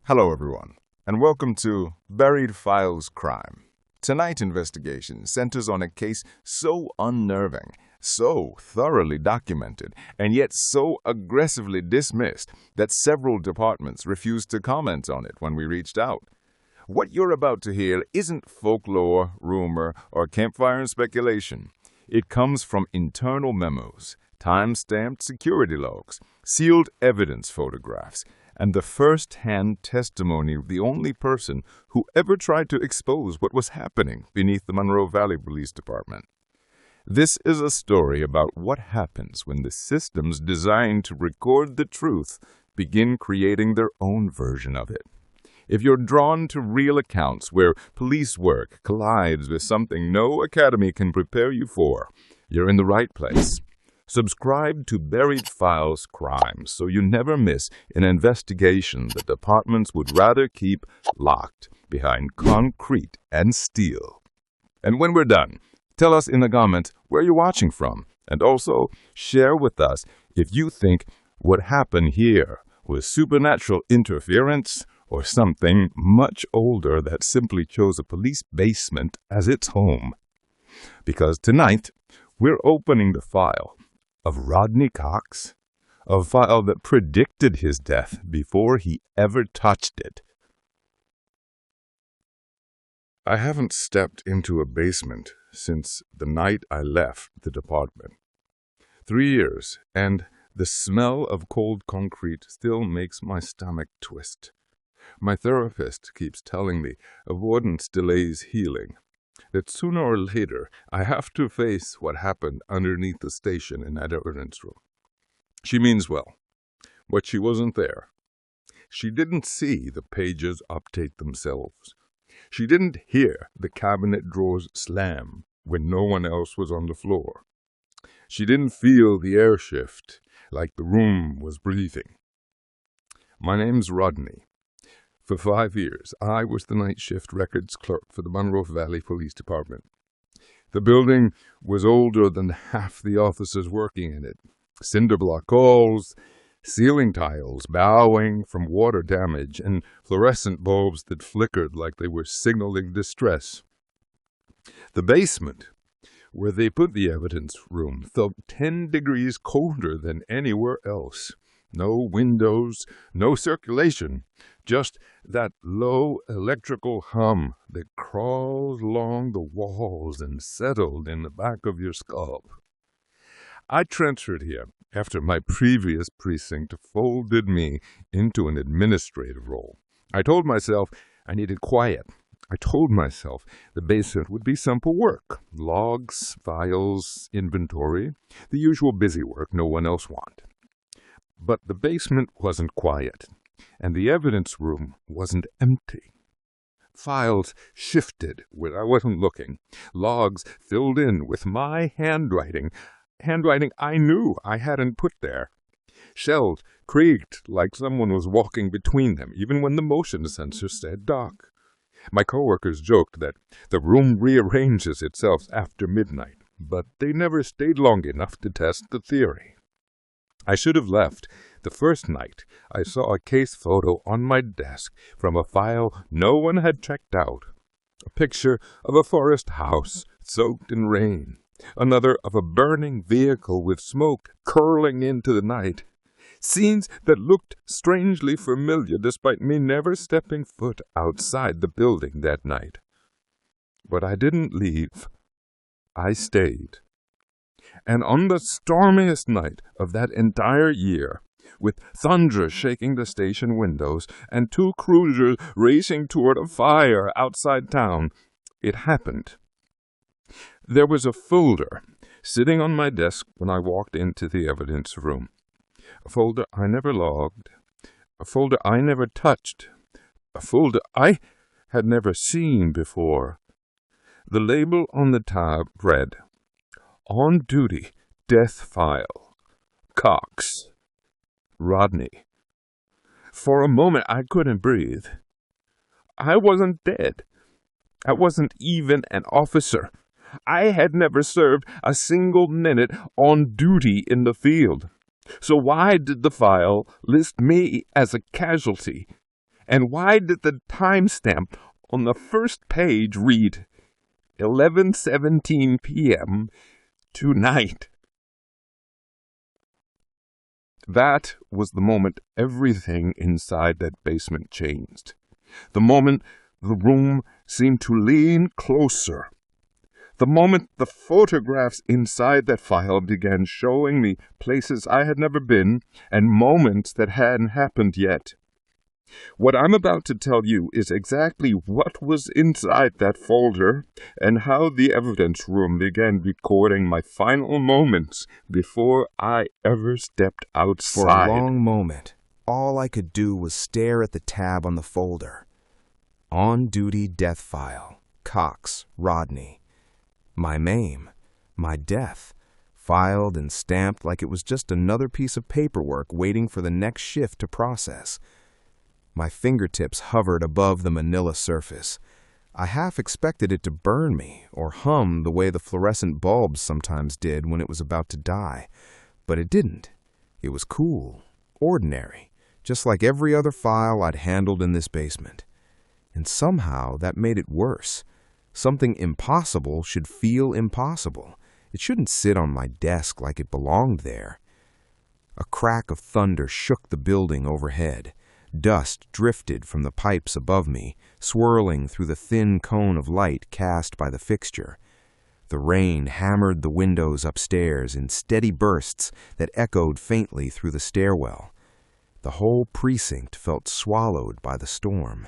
Hello, everyone, and welcome to Buried Files Crime. Tonight's investigation centers on a case so unnerving, so thoroughly documented, and yet so aggressively dismissed that several departments refused to comment on it when we reached out. What you're about to hear isn't folklore, rumor, or campfire speculation. It comes from internal memos, time-stamped security logs, sealed evidence photographs, and the first-hand testimony of the only person who ever tried to expose what was happening beneath the Monroe Valley Police Department. This is a story about what happens when the systems designed to record the truth begin creating their own version of it. If you're drawn to real accounts where police work collides with something no academy can prepare you for, you're in the right place. Subscribe to Buried Files Crime so you never miss an investigation that departments would rather keep locked behind concrete and steel. And when we're done, tell us in the comments where you're watching from, and also share with us if you think what happened here was supernatural interference or something much older that simply chose a police basement as its home. Because tonight, we're opening the file of Rodney Cox, a file that predicted his death before he ever touched it. I haven't stepped into a basement since the night I left the department. 3 years, and the smell of cold concrete still makes my stomach twist. My therapist keeps telling me avoidance delays healing, that sooner or later I have to face what happened underneath the station in that evidence room. She means well, but she wasn't there. She didn't see the pages update themselves. She didn't hear the cabinet drawers slam when no one else was on the floor. She didn't feel the air shift like the room was breathing. My name's Rodney. For 5 years, I was the night shift records clerk for the Monroe Valley Police Department. The building was older than half the officers working in it. Cinder block walls, ceiling tiles bowing from water damage, and fluorescent bulbs that flickered like they were signaling distress. The basement, where they put the evidence room, felt 10 degrees colder than anywhere else. No windows, no circulation, just that low electrical hum that crawls along the walls and settled in the back of your skull. I transferred here after my previous precinct folded me into an administrative role. I told myself I needed quiet. I told myself the basement would be simple work, logs, files, inventory, the usual busy work no one else wanted. But the basement wasn't quiet, and the evidence room wasn't empty. Files shifted when I wasn't looking. Logs filled in with my handwriting I knew I hadn't put there. Shelves creaked like someone was walking between them, even when the motion sensor said dock. My coworkers joked that the room rearranges itself after midnight, but they never stayed long enough to test the theory. I should have left the first night I saw a case photo on my desk from a file no one had checked out. A picture of a forest house soaked in rain. Another of a burning vehicle with smoke curling into the night. Scenes that looked strangely familiar despite me never stepping foot outside the building that night. But I didn't leave. I stayed. And on the stormiest night of that entire year, with thunder shaking the station windows and 2 cruisers racing toward a fire outside town, it happened. There was a folder sitting on my desk when I walked into the evidence room. A folder I never logged, a folder I never touched, a folder I had never seen before. The label on the tab read, "On Duty, Death File, Cox, Rodney." For a moment I couldn't breathe. I wasn't dead. I wasn't even an officer. I had never served a single minute on duty in the field. So why did the file list me as a casualty? And why did the timestamp on the first page read 11:17 p.m. tonight? That was the moment everything inside that basement changed. The moment the room seemed to lean closer. The moment the photographs inside that file began showing me places I had never been and moments that hadn't happened yet. What I'm about to tell you is exactly what was inside that folder and how the evidence room began recording my final moments before I ever stepped outside. For a long moment, all I could do was stare at the tab on the folder. On-duty death file, Cox, Rodney. My name, my death, filed and stamped like it was just another piece of paperwork waiting for the next shift to process. My fingertips hovered above the manila surface. I half expected it to burn me or hum the way the fluorescent bulbs sometimes did when it was about to die. But it didn't. It was cool, ordinary, just like every other file I'd handled in this basement. And somehow that made it worse. Something impossible should feel impossible. It shouldn't sit on my desk like it belonged there. A crack of thunder shook the building overhead. Dust drifted from the pipes above me, swirling through the thin cone of light cast by the fixture. The rain hammered the windows upstairs in steady bursts that echoed faintly through the stairwell. The whole precinct felt swallowed by the storm.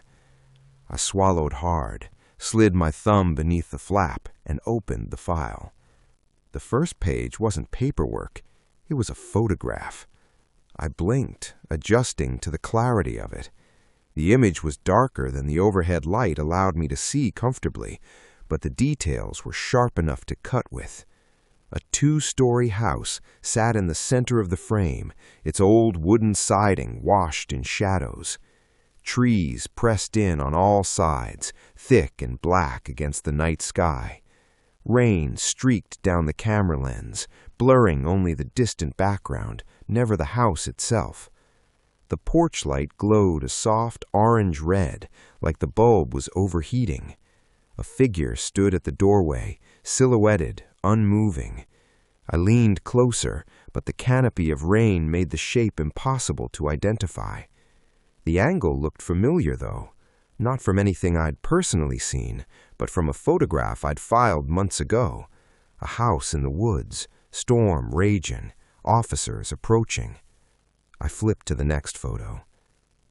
I swallowed hard, slid my thumb beneath the flap, and opened the file. The first page wasn't paperwork. It was a photograph. I blinked, adjusting to the clarity of it. The image was darker than the overhead light allowed me to see comfortably, but the details were sharp enough to cut with. A 2-story house sat in the center of the frame, its old wooden siding washed in shadows. Trees pressed in on all sides, thick and black against the night sky. Rain streaked down the camera lens, blurring only the distant background, never the house itself. The porch light glowed a soft orange red, like the bulb was overheating. A figure stood at the doorway, silhouetted, unmoving. I leaned closer, but the canopy of rain made the shape impossible to identify. The angle looked familiar, though, not from anything I'd personally seen, but from a photograph I'd filed months ago. A house in the woods, storm raging, officers approaching. I flipped to the next photo.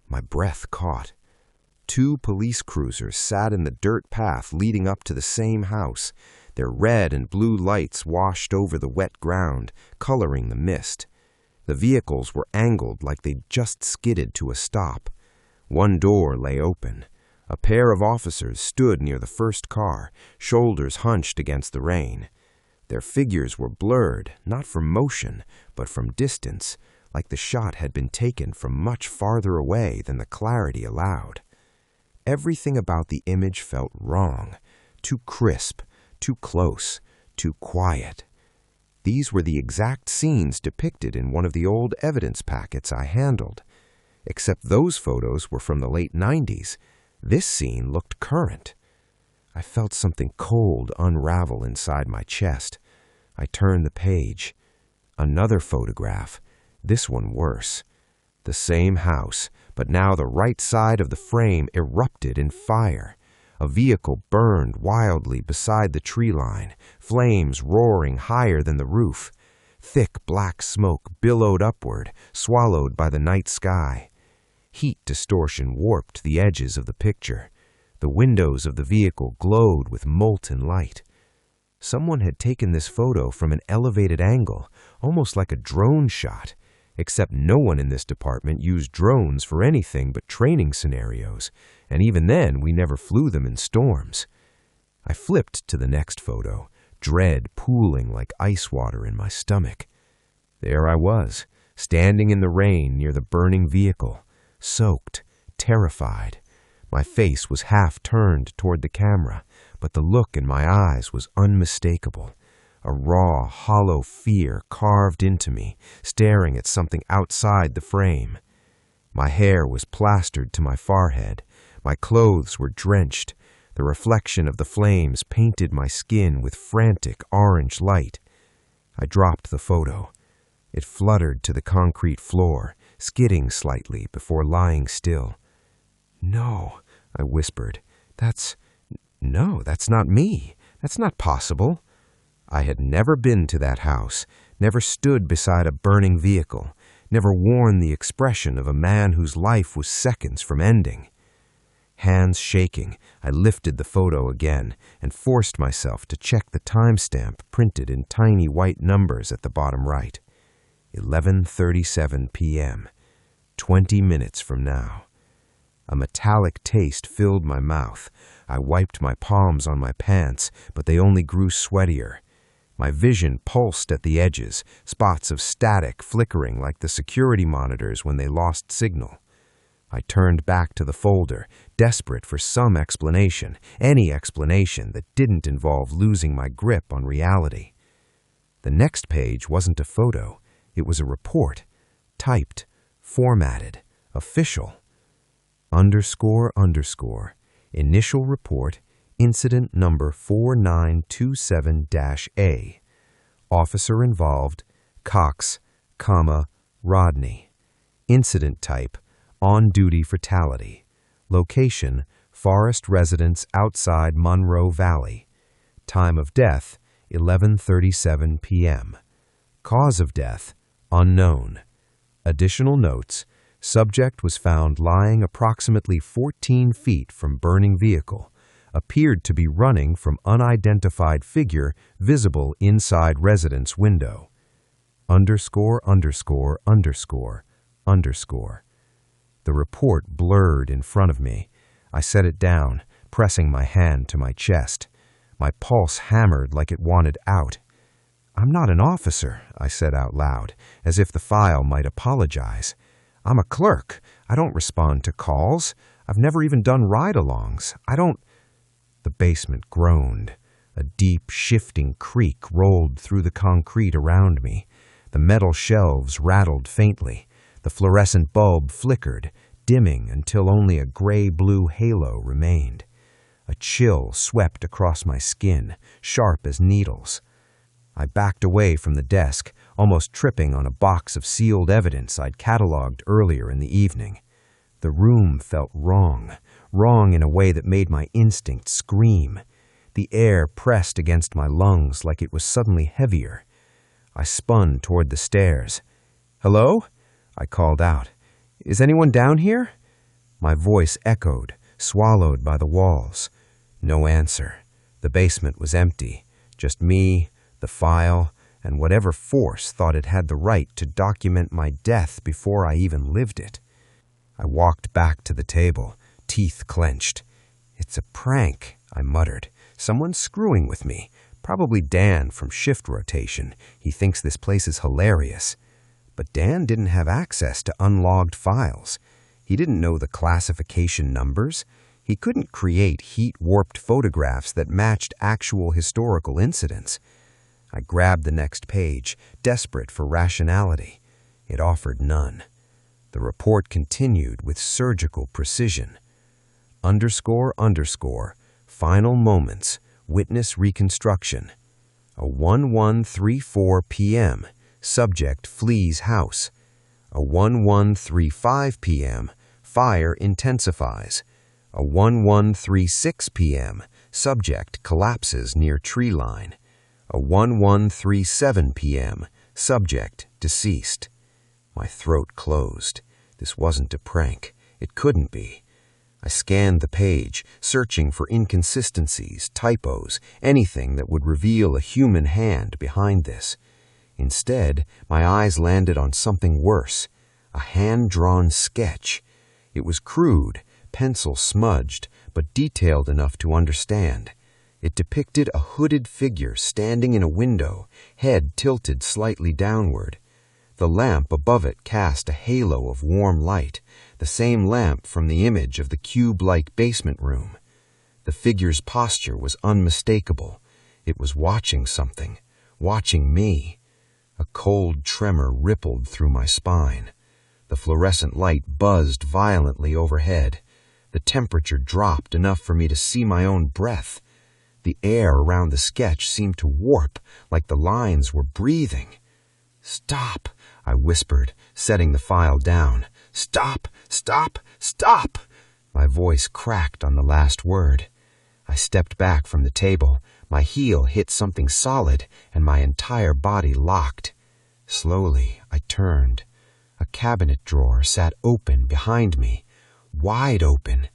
My breath caught. 2 police cruisers sat in the dirt path leading up to the same house. Their red and blue lights washed over the wet ground, coloring the mist. The vehicles were angled like they'd just skidded to a stop. One door lay open. A pair of officers stood near the first car, shoulders hunched against the rain. Their figures were blurred, not from motion, but from distance, like the shot had been taken from much farther away than the clarity allowed. Everything about the image felt wrong, too crisp, too close, too quiet. These were the exact scenes depicted in one of the old evidence packets I handled. Except those photos were from the late 90s. This scene looked current. I felt something cold unravel inside my chest. I turned the page. Another photograph, this one worse. The same house, but now the right side of the frame erupted in fire. A vehicle burned wildly beside the tree line, flames roaring higher than the roof. Thick black smoke billowed upward, swallowed by the night sky. Heat distortion warped the edges of the picture. The windows of the vehicle glowed with molten light. Someone had taken this photo from an elevated angle, almost like a drone shot, except no one in this department used drones for anything but training scenarios, and even then we never flew them in storms. I flipped to the next photo, dread pooling like ice water in my stomach. There I was, standing in the rain near the burning vehicle, soaked, terrified. My face was half turned toward the camera, but the look in my eyes was unmistakable. A raw, hollow fear carved into me, staring at something outside the frame. My hair was plastered to my forehead. My clothes were drenched. The reflection of the flames painted my skin with frantic orange light. I dropped the photo. It fluttered to the concrete floor, skidding slightly before lying still. "No," I whispered. That's not me. That's not possible." I had never been to that house, never stood beside a burning vehicle, never worn the expression of a man whose life was seconds from ending. Hands shaking, I lifted the photo again and forced myself to check the timestamp printed in tiny white numbers at the bottom right. 11:37 p.m., 20 minutes from now. A metallic taste filled my mouth. I wiped my palms on my pants, but they only grew sweatier. My vision pulsed at the edges, spots of static flickering like the security monitors when they lost signal. I turned back to the folder, desperate for some explanation, any explanation that didn't involve losing my grip on reality. The next page wasn't a photo. It was a report, typed, formatted, official. __, initial report, incident number 4927-A. Officer involved, Cox, Rodney. Incident type, on-duty fatality. Location, forest residence outside Monroe Valley. Time of death, 11:37 p.m. Cause of death, unknown. Additional notes, subject was found lying approximately 14 feet from burning vehicle. Appeared to be running from unidentified figure visible inside residence window. _______. The report blurred in front of me. I set it down, pressing my hand to my chest. My pulse hammered like it wanted out. "I'm not an officer," I said out loud, as if the file might apologize. "I'm a clerk. I don't respond to calls. I've never even done ride-alongs. I don't—" The basement groaned. A deep, shifting creak rolled through the concrete around me. The metal shelves rattled faintly. The fluorescent bulb flickered, dimming until only a gray-blue halo remained. A chill swept across my skin, sharp as needles. I backed away from the desk, almost tripping on a box of sealed evidence I'd cataloged earlier in the evening. The room felt wrong in a way that made my instinct scream. The air pressed against my lungs like it was suddenly heavier. I spun toward the stairs. "Hello?" I called out. "Is anyone down here?" My voice echoed, swallowed by the walls. No answer. The basement was empty. Just me, the file, and whatever force thought it had the right to document my death before I even lived it. I walked back to the table, teeth clenched. "It's a prank," I muttered. "Someone's screwing with me. Probably Dan from shift rotation. He thinks this place is hilarious." But Dan didn't have access to unlogged files. He didn't know the classification numbers. He couldn't create heat-warped photographs that matched actual historical incidents. I grabbed the next page, desperate for rationality. It offered none. The report continued with surgical precision. ___, final moments, witness reconstruction. A 11:34 p.m., subject flees house. A 11:35 p.m., fire intensifies. A 11:36 p.m., subject collapses near tree line. A 11:37 p.m., subject deceased. My throat closed. This wasn't a prank. It couldn't be. I scanned the page, searching for inconsistencies, typos, anything that would reveal a human hand behind this. Instead, my eyes landed on something worse, a hand-drawn sketch. It was crude, pencil smudged, but detailed enough to understand. It depicted a hooded figure standing in a window, head tilted slightly downward. The lamp above it cast a halo of warm light, the same lamp from the image of the cube-like basement room. The figure's posture was unmistakable. It was watching something, watching me. A cold tremor rippled through my spine. The fluorescent light buzzed violently overhead. The temperature dropped enough for me to see my own breath. The air around the sketch seemed to warp, like the lines were breathing. "Stop," I whispered, setting the file down. "Stop! Stop! Stop!" My voice cracked on the last word. I stepped back from the table. My heel hit something solid, and my entire body locked. Slowly, I turned. A cabinet drawer sat open behind me, wide open.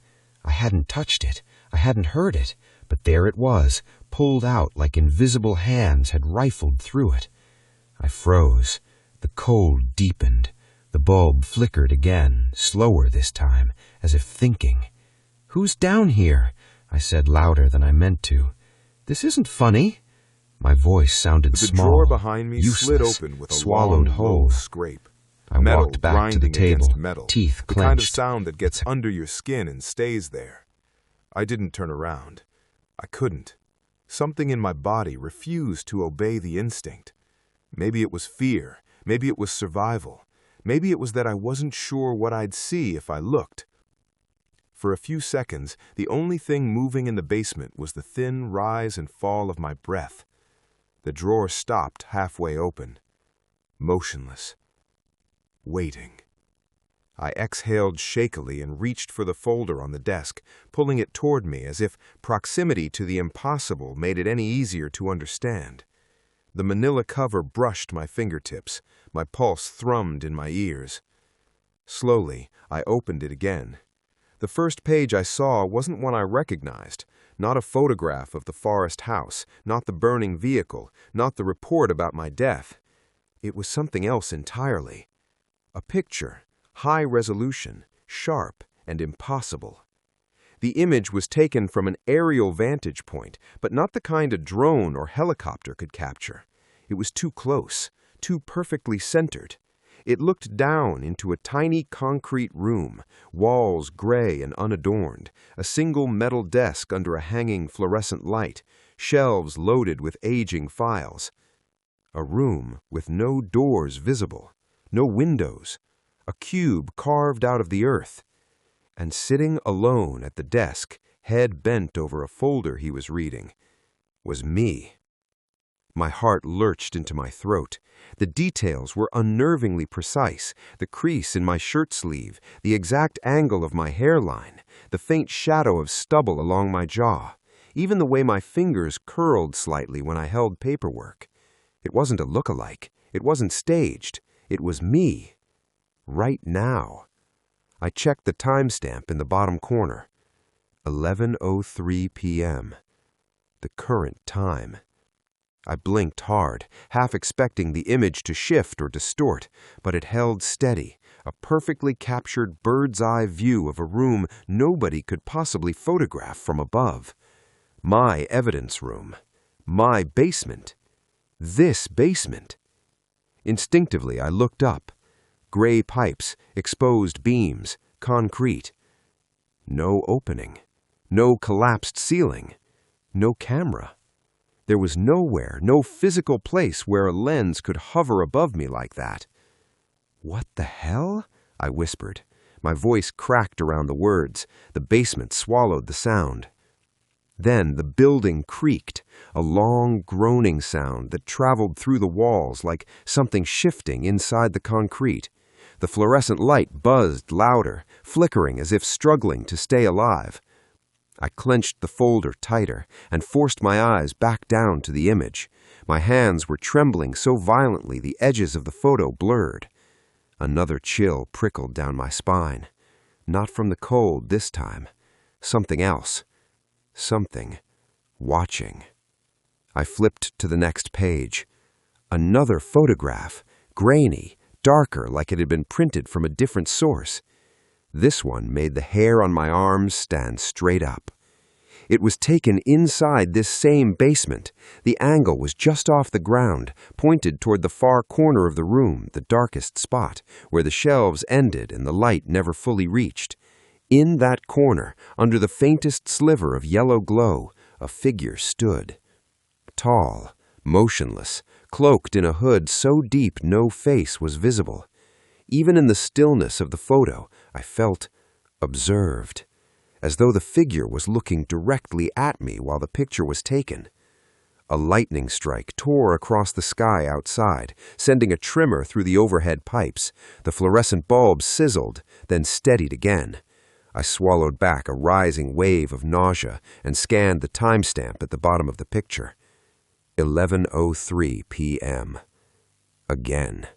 I hadn't touched it. I hadn't heard it. But there it was, pulled out like invisible hands had rifled through it. I froze. The cold deepened. The bulb flickered again, slower this time, as if thinking. "Who's down here?" I said louder than I meant to. "This isn't funny." My voice sounded The small, drawer behind me useless, slid open with a swallowed long, whole. low scrape. I Metal walked back to the grinding table, against metal, teeth the kind of clenched. sound that gets under your skin and stays there. I didn't turn around. I couldn't. Something in my body refused to obey the instinct. Maybe it was fear. Maybe it was survival. Maybe it was that I wasn't sure what I'd see if I looked. For a few seconds, the only thing moving in the basement was the thin rise and fall of my breath. The drawer stopped halfway open, motionless, waiting. I exhaled shakily and reached for the folder on the desk, pulling it toward me as if proximity to the impossible made it any easier to understand. The manila cover brushed my fingertips. My pulse thrummed in my ears. Slowly, I opened it again. The first page I saw wasn't one I recognized. Not a photograph of the forest house, not the burning vehicle, not the report about my death. It was something else entirely. A picture, high resolution, sharp, and impossible. The image was taken from an aerial vantage point, but not the kind a drone or helicopter could capture. It was too close, too perfectly centered. It looked down into a tiny concrete room, walls gray and unadorned, a single metal desk under a hanging fluorescent light, shelves loaded with aging files. A room with no doors visible, no windows, a cube carved out of the earth. And sitting alone at the desk, head bent over a folder he was reading, was me. My heart lurched into my throat. The details were unnervingly precise. The crease in my shirt sleeve, the exact angle of my hairline, the faint shadow of stubble along my jaw, even the way my fingers curled slightly when I held paperwork. It wasn't a look-alike. It wasn't staged. It was me. Right now. I checked the timestamp in the bottom corner. 11:03 p.m. The current time. I blinked hard, half expecting the image to shift or distort, but it held steady, a perfectly captured bird's-eye view of a room nobody could possibly photograph from above. My evidence room. My basement. This basement. Instinctively, I looked up. Gray pipes, exposed beams, concrete. No opening. No collapsed ceiling. No camera. There was nowhere, no physical place where a lens could hover above me like that. "What the hell?" I whispered. My voice cracked around the words. The basement swallowed the sound. Then the building creaked, a long groaning sound that traveled through the walls like something shifting inside the concrete. The fluorescent light buzzed louder, flickering as if struggling to stay alive. I clenched the folder tighter and forced my eyes back down to the image. My hands were trembling so violently the edges of the photo blurred. Another chill prickled down my spine. Not from the cold this time. Something else. Something. Watching. I flipped to the next page. Another photograph. Grainy, darker, like it had been printed from a different source. This one made the hair on my arms stand straight up. It was taken inside this same basement. The angle was just off the ground, pointed toward the far corner of the room, the darkest spot, where the shelves ended and the light never fully reached. In that corner, under the faintest sliver of yellow glow, a figure stood. Tall, motionless, cloaked in a hood so deep no face was visible. Even in the stillness of the photo, I felt observed, as though the figure was looking directly at me while the picture was taken. A lightning strike tore across the sky outside, sending a tremor through the overhead pipes. The fluorescent bulbs sizzled, then steadied again. I swallowed back a rising wave of nausea and scanned the timestamp at the bottom of the picture. 11:03 p.m. Again.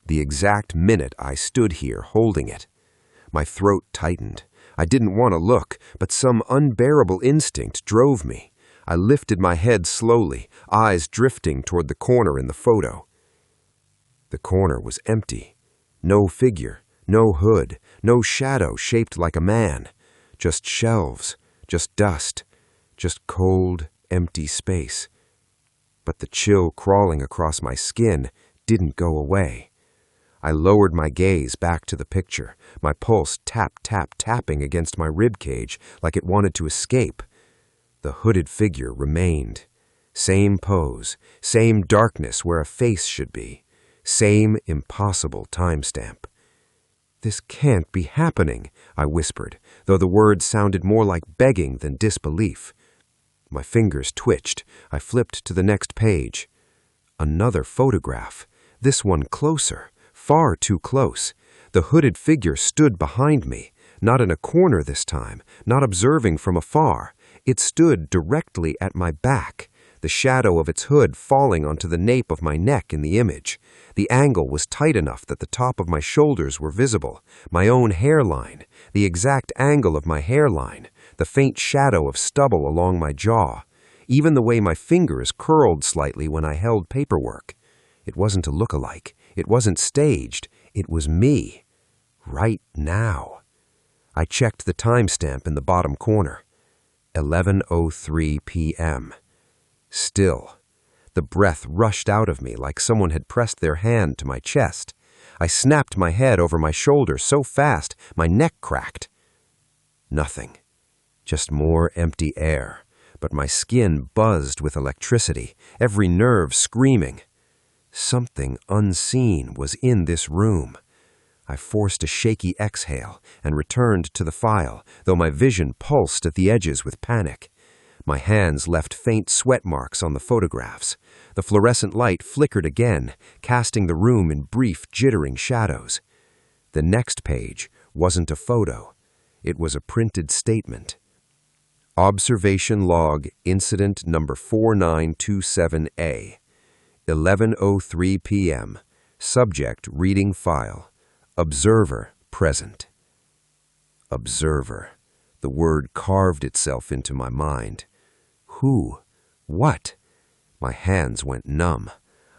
The exact minute I stood here holding it. My throat tightened. I didn't want to look, but some unbearable instinct drove me. I lifted my head slowly, eyes drifting toward the corner in the photo. The corner was empty. No figure, no hood, no shadow shaped like a man. Just shelves, just dust, just cold, empty space. But the chill crawling across my skin didn't go away. I lowered my gaze back to the picture, my pulse tapping against my ribcage like it wanted to escape. The hooded figure remained. Same pose, same darkness where a face should be, same impossible timestamp. "This can't be happening," I whispered, though the words sounded more like begging than disbelief. My fingers twitched. I flipped to the next page. Another photograph, this one closer, far too close. The hooded figure stood behind me, not in a corner this time, not observing from afar. It stood directly at my back, the shadow of its hood falling onto the nape of my neck in the image. The angle was tight enough that the top of my shoulders were visible, my own hairline, the exact angle of my hairline, the faint shadow of stubble along my jaw, even the way my fingers curled slightly when I held paperwork. It wasn't a look-alike. It wasn't staged. It was me. Right now. I checked the timestamp in the bottom corner. 11:03 p.m. Still. The breath rushed out of me like someone had pressed their hand to my chest. I snapped my head over my shoulder so fast my neck cracked. Nothing. Just more empty air, but my skin buzzed with electricity, every nerve screaming. Something unseen was in this room. I forced a shaky exhale and returned to the file, though my vision pulsed at the edges with panic. My hands left faint sweat marks on the photographs. The fluorescent light flickered again, casting the room in brief, jittering shadows. The next page wasn't a photo. It was a printed statement. Observation Log Incident Number 4927A. 11:03 p.m. Subject reading file. Observer present. Observer. The word carved itself into my mind. Who? What? My hands went numb.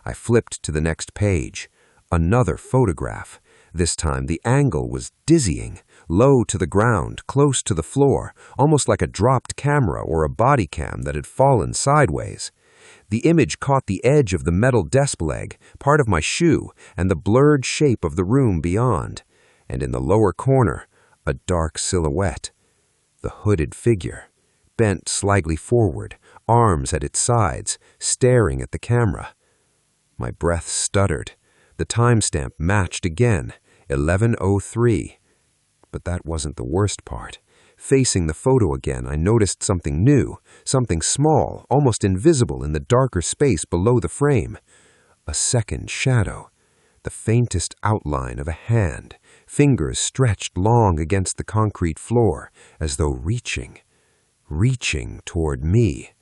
I flipped to the next page. Another photograph. This time the angle was dizzying, low to the ground, close to the floor, almost like a dropped camera or a body cam that had fallen sideways. The image caught the edge of the metal desk leg, part of my shoe, and the blurred shape of the room beyond. And in the lower corner, a dark silhouette. The hooded figure, bent slightly forward, arms at its sides, staring at the camera. My breath stuttered. The timestamp matched again, 11:03. But that wasn't the worst part. Facing the photo again, I noticed something new, something small, almost invisible in the darker space below the frame. A second shadow, the faintest outline of a hand, fingers stretched long against the concrete floor, as though reaching toward me.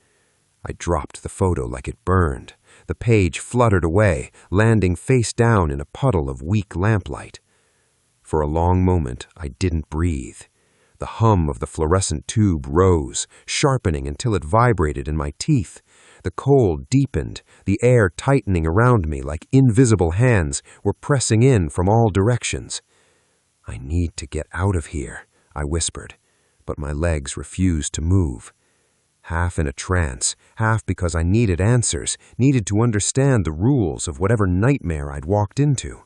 I dropped the photo like it burned. The page fluttered away, landing face down in a puddle of weak lamplight. For a long moment, I didn't breathe. The hum of the fluorescent tube rose, sharpening until it vibrated in my teeth. The cold deepened, the air tightening around me like invisible hands were pressing in from all directions. "I need to get out of here," I whispered, but my legs refused to move. Half in a trance, half because I needed answers, needed to understand the rules of whatever nightmare I'd walked into.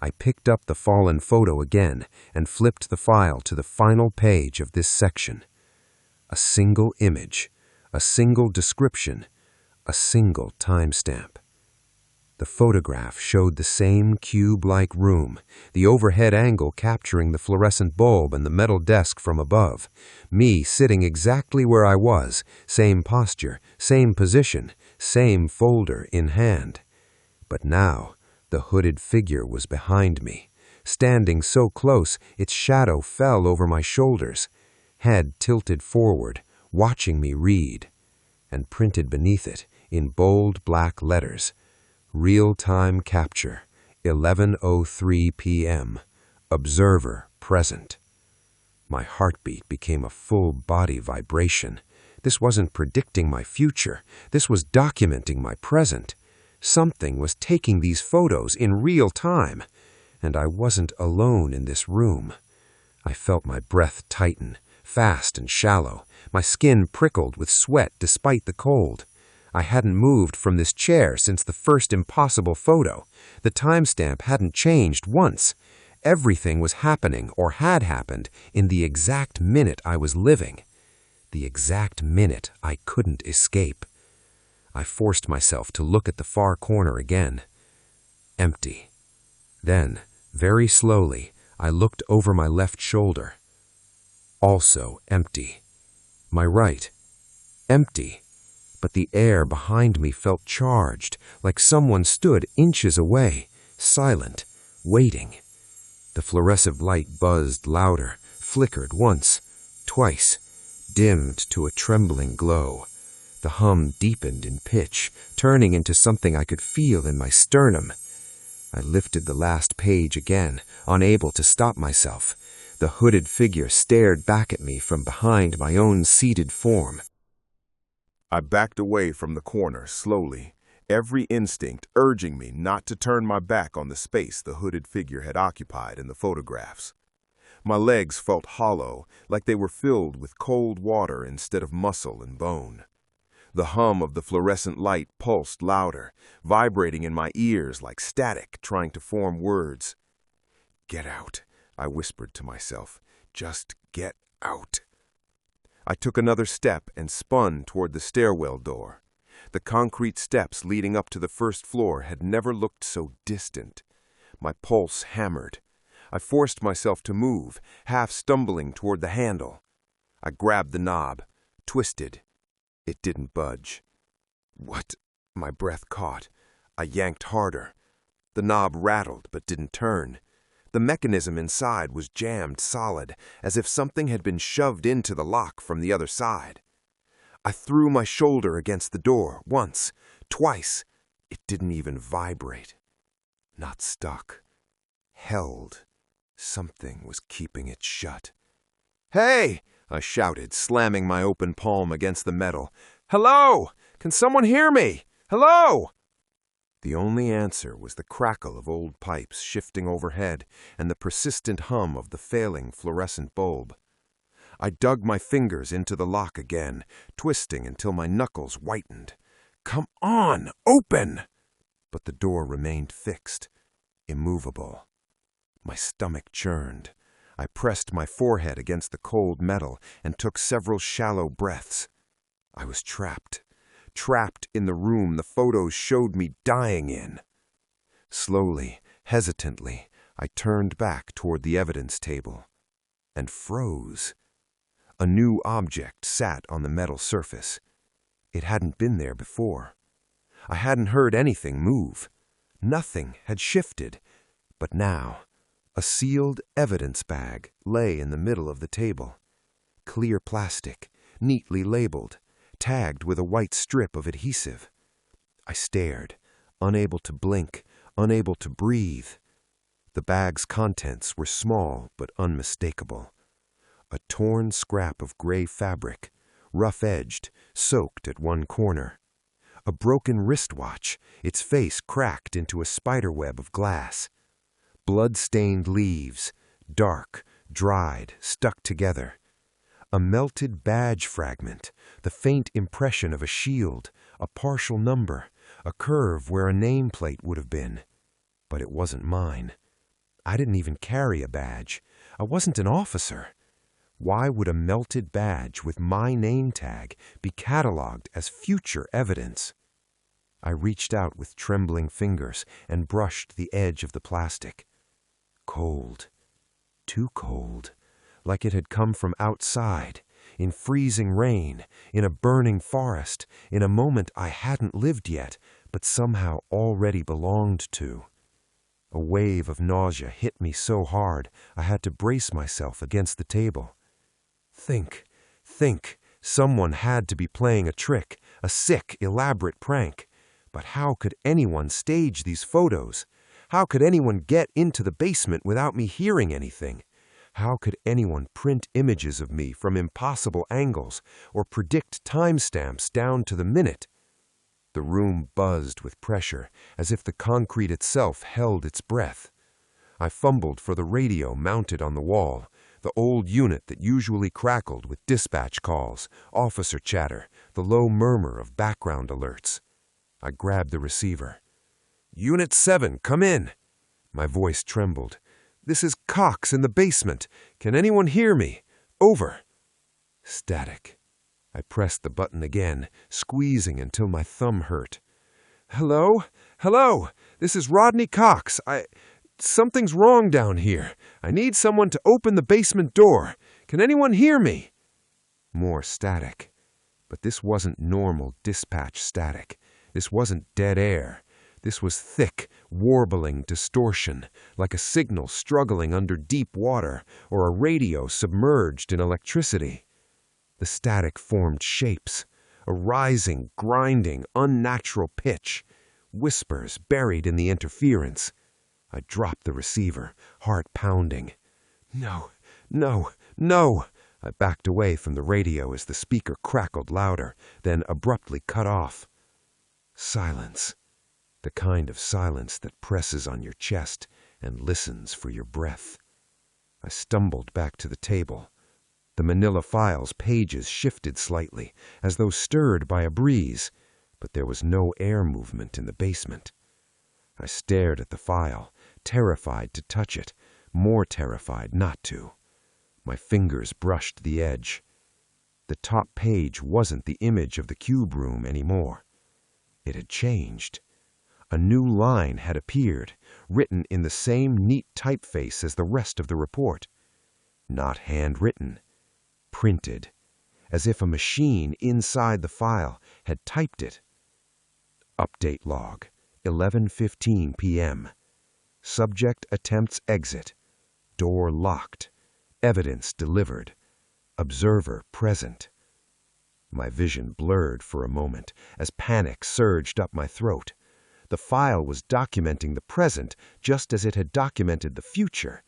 I picked up the fallen photo again and flipped the file to the final page of this section. A single image, a single description, a single timestamp. The photograph showed the same cube-like room, the overhead angle capturing the fluorescent bulb and the metal desk from above. Me sitting exactly where I was, same posture, same position, same folder in hand. But now, the hooded figure was behind me, standing so close its shadow fell over my shoulders, head tilted forward, watching me read. And printed beneath it, in bold black letters, "Real-time capture, 11:03 p.m. Observer present." My heartbeat became a full-body vibration. This wasn't predicting my future. This was documenting my present. Something was taking these photos in real time, and I wasn't alone in this room. I felt my breath tighten, fast and shallow. My skin prickled with sweat despite the cold. I hadn't moved from this chair since the first impossible photo. The timestamp hadn't changed once. Everything was happening or had happened in the exact minute I was living. The exact minute I couldn't escape. I forced myself to look at the far corner again. Empty. Then, very slowly, I looked over my left shoulder. Also empty. My right. Empty. But the air behind me felt charged, like someone stood inches away, silent, waiting. The fluorescent light buzzed louder, flickered once, twice, dimmed to a trembling glow. The hum deepened in pitch, turning into something I could feel in my sternum. I lifted the last page again, unable to stop myself. The hooded figure stared back at me from behind my own seated form. I backed away from the corner slowly, every instinct urging me not to turn my back on the space the hooded figure had occupied in the photographs. My legs felt hollow, like they were filled with cold water instead of muscle and bone. The hum of the fluorescent light pulsed louder, vibrating in my ears like static trying to form words. "Get out," I whispered to myself. "Just get out." I took another step and spun toward the stairwell door. The concrete steps leading up to the first floor had never looked so distant. My pulse hammered. I forced myself to move, half stumbling toward the handle. I grabbed the knob, twisted. It didn't budge. What? My breath caught. I yanked harder. The knob rattled but didn't turn. The mechanism inside was jammed solid, as if something had been shoved into the lock from the other side. I threw my shoulder against the door once, twice. It didn't even vibrate. Not stuck. Held. Something was keeping it shut. "Hey!" I shouted, slamming my open palm against the metal. "Hello! Can someone hear me? Hello!" The only answer was the crackle of old pipes shifting overhead and the persistent hum of the failing fluorescent bulb. I dug my fingers into the lock again, twisting until my knuckles whitened. "Come on! Open!" But the door remained fixed, immovable. My stomach churned. I pressed my forehead against the cold metal and took several shallow breaths. I was trapped. Trapped in the room the photos showed me dying in. Slowly, hesitantly, I turned back toward the evidence table and froze. A new object sat on the metal surface. It hadn't been there before. I hadn't heard anything move. Nothing had shifted. But now, a sealed evidence bag lay in the middle of the table. Clear plastic, neatly labeled, tagged with a white strip of adhesive. I stared, unable to blink, unable to breathe. The bag's contents were small but unmistakable. A torn scrap of gray fabric, rough-edged, soaked at one corner. A broken wristwatch, its face cracked into a spiderweb of glass. Blood-stained leaves, dark, dried, stuck together. A melted badge fragment, the faint impression of a shield, a partial number, a curve where a nameplate would have been. But it wasn't mine. I didn't even carry a badge. I wasn't an officer. Why would a melted badge with my name tag be cataloged as future evidence? I reached out with trembling fingers and brushed the edge of the plastic. Cold. Too cold. Like it had come from outside, in freezing rain, in a burning forest, in a moment I hadn't lived yet, but somehow already belonged to. A wave of nausea hit me so hard I had to brace myself against the table. Think. Someone had to be playing a trick, a sick, elaborate prank. But how could anyone stage these photos? How could anyone get into the basement without me hearing anything? How could anyone print images of me from impossible angles or predict timestamps down to the minute? The room buzzed with pressure, as if the concrete itself held its breath. I fumbled for the radio mounted on the wall, the old unit that usually crackled with dispatch calls, officer chatter, the low murmur of background alerts. I grabbed the receiver. "Unit 7, come in." My voice trembled. "This is Cox in the basement. Can anyone hear me? Over." Static. I pressed the button again, squeezing until my thumb hurt. "Hello? Hello? This is Rodney Cox. Something's wrong down here. I need someone to open the basement door. Can anyone hear me?" More static. But this wasn't normal dispatch static. This wasn't dead air. This was thick, warbling distortion, like a signal struggling under deep water or a radio submerged in electricity. The static formed shapes, a rising, grinding, unnatural pitch, whispers buried in the interference. I dropped the receiver, heart pounding. No. I backed away from the radio as the speaker crackled louder, then abruptly cut off. Silence. The kind of silence that presses on your chest and listens for your breath. I stumbled back to the table. The manila file's pages shifted slightly, as though stirred by a breeze, but there was no air movement in the basement. I stared at the file, terrified to touch it, more terrified not to. My fingers brushed the edge. The top page wasn't the image of the cube room anymore. It had changed. A new line had appeared, written in the same neat typeface as the rest of the report. Not handwritten. Printed, as if a machine inside the file had typed it. Update log, 11:15 p.m. Subject attempts exit. Door locked. Evidence delivered. Observer present. My vision blurred for a moment as panic surged up my throat. The file was documenting the present just as it had documented the future.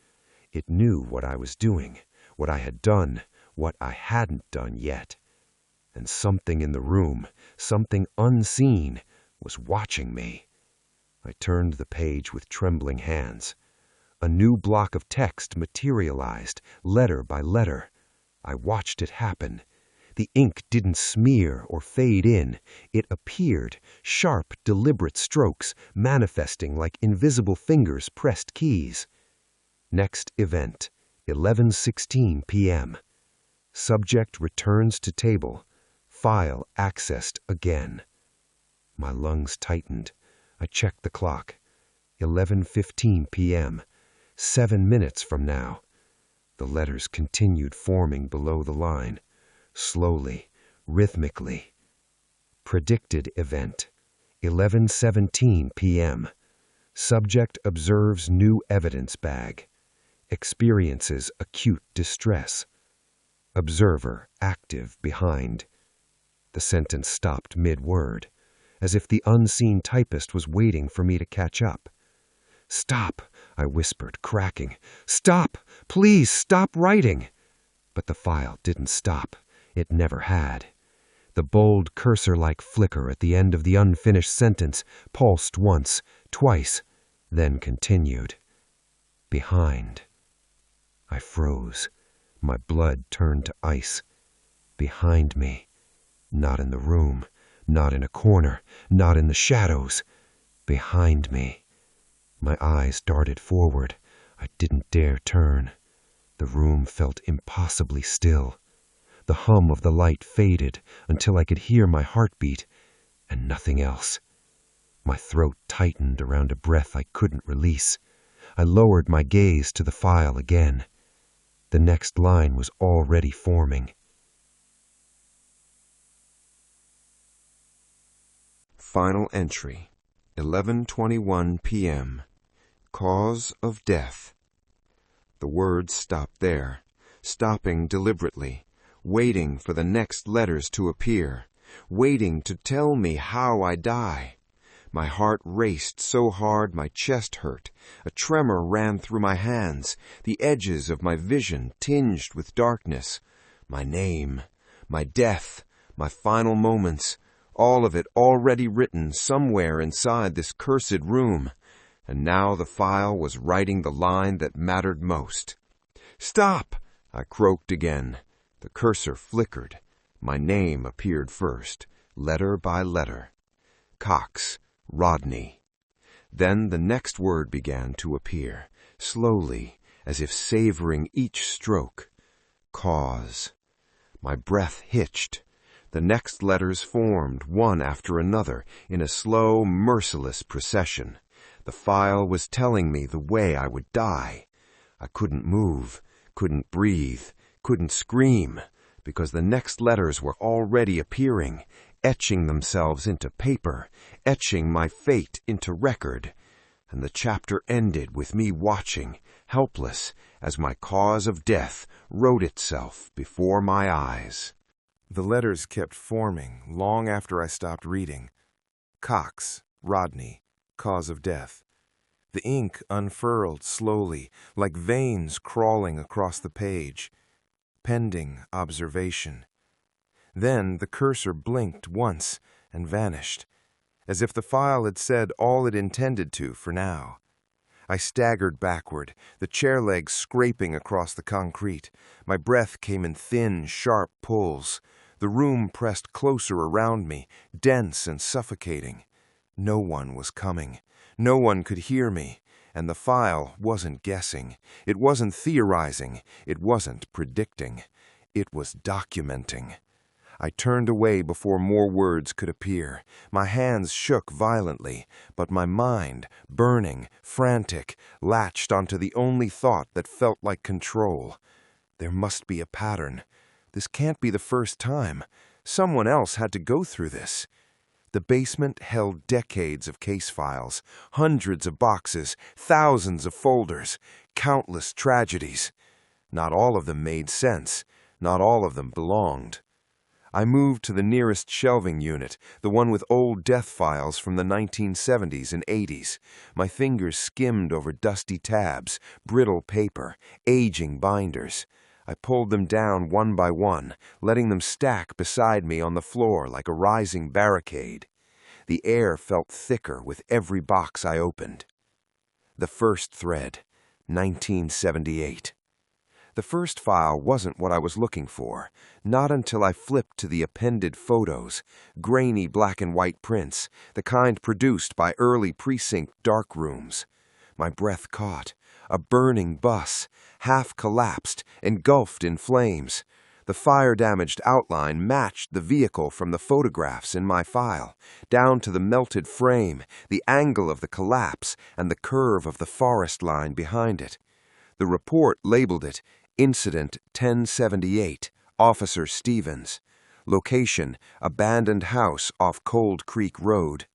It knew what I was doing, what I had done, what I hadn't done yet. And something in the room, something unseen, was watching me. I turned the page with trembling hands. A new block of text materialized, letter by letter. I watched it happen. The ink didn't smear or fade in. It appeared, sharp, deliberate strokes, manifesting like invisible fingers pressed keys. Next event, 11:16 p.m. Subject returns to table. File accessed again. My lungs tightened. I checked the clock. 11:15 p.m. 7 minutes from now. The letters continued forming below the line. Slowly, rhythmically. Predicted event. 11:17 p.m. Subject observes new evidence bag. Experiences acute distress. Observer active behind. The sentence stopped mid-word, as if the unseen typist was waiting for me to catch up. "Stop," I whispered, cracking. "Stop! Please stop writing!" But the file didn't stop. It never had. The bold cursor-like flicker at the end of the unfinished sentence pulsed once, twice, then continued. Behind. I froze. My blood turned to ice. Behind me. Not in the room. Not in a corner. Not in the shadows. Behind me. My eyes darted forward. I didn't dare turn. The room felt impossibly still. The hum of the light faded until I could hear my heartbeat, and nothing else. My throat tightened around a breath I couldn't release. I lowered my gaze to the file again. The next line was already forming. Final entry, 11:21 p.m. Cause of death. The words stopped there, stopping deliberately, waiting for the next letters to appear, waiting to tell me how I die. My heart raced so hard my chest hurt. A tremor ran through my hands, the edges of my vision tinged with darkness. My name, my death, my final moments, all of it already written somewhere inside this cursed room. And now the file was writing the line that mattered most. "Stop!" I croaked again. The cursor flickered. My name appeared first, letter by letter. Cox, Rodney. Then the next word began to appear, slowly, as if savoring each stroke. Cause. My breath hitched. The next letters formed, one after another, in a slow, merciless procession. The file was telling me the way I would die. I couldn't move, couldn't breathe, couldn't scream, because the next letters were already appearing, etching themselves into paper, etching my fate into record. And the chapter ended with me watching, helpless, as my cause of death wrote itself before my eyes. The letters kept forming long after I stopped reading. Cox, Rodney, cause of death. The ink unfurled slowly, like veins crawling across the page. Pending observation. Then the cursor blinked once and vanished, as if the file had said all it intended to for now. I staggered backward, the chair legs scraping across the concrete. My breath came in thin, sharp pulls. The room pressed closer around me, dense and suffocating. No one was coming. No one could hear me. And the file wasn't guessing. It wasn't theorizing. It wasn't predicting. It was documenting. I turned away before more words could appear. My hands shook violently, but my mind, burning, frantic, latched onto the only thought that felt like control. There must be a pattern. This can't be the first time. Someone else had to go through this. The basement held decades of case files, hundreds of boxes, thousands of folders, countless tragedies. Not all of them made sense. Not all of them belonged. I moved to the nearest shelving unit, the one with old death files from the 1970s and 80s. My fingers skimmed over dusty tabs, brittle paper, aging binders. I pulled them down one by one, letting them stack beside me on the floor like a rising barricade. The air felt thicker with every box I opened. The first thread, 1978. The first file wasn't what I was looking for, not until I flipped to the appended photos, grainy black and white prints, the kind produced by early precinct darkrooms. My breath caught. A burning bus, half collapsed, engulfed in flames. The fire-damaged outline matched the vehicle from the photographs in my file, down to the melted frame, the angle of the collapse, and the curve of the forest line behind it. The report labeled it Incident 1078, Officer Stevens. Location, abandoned house off Cold Creek Road.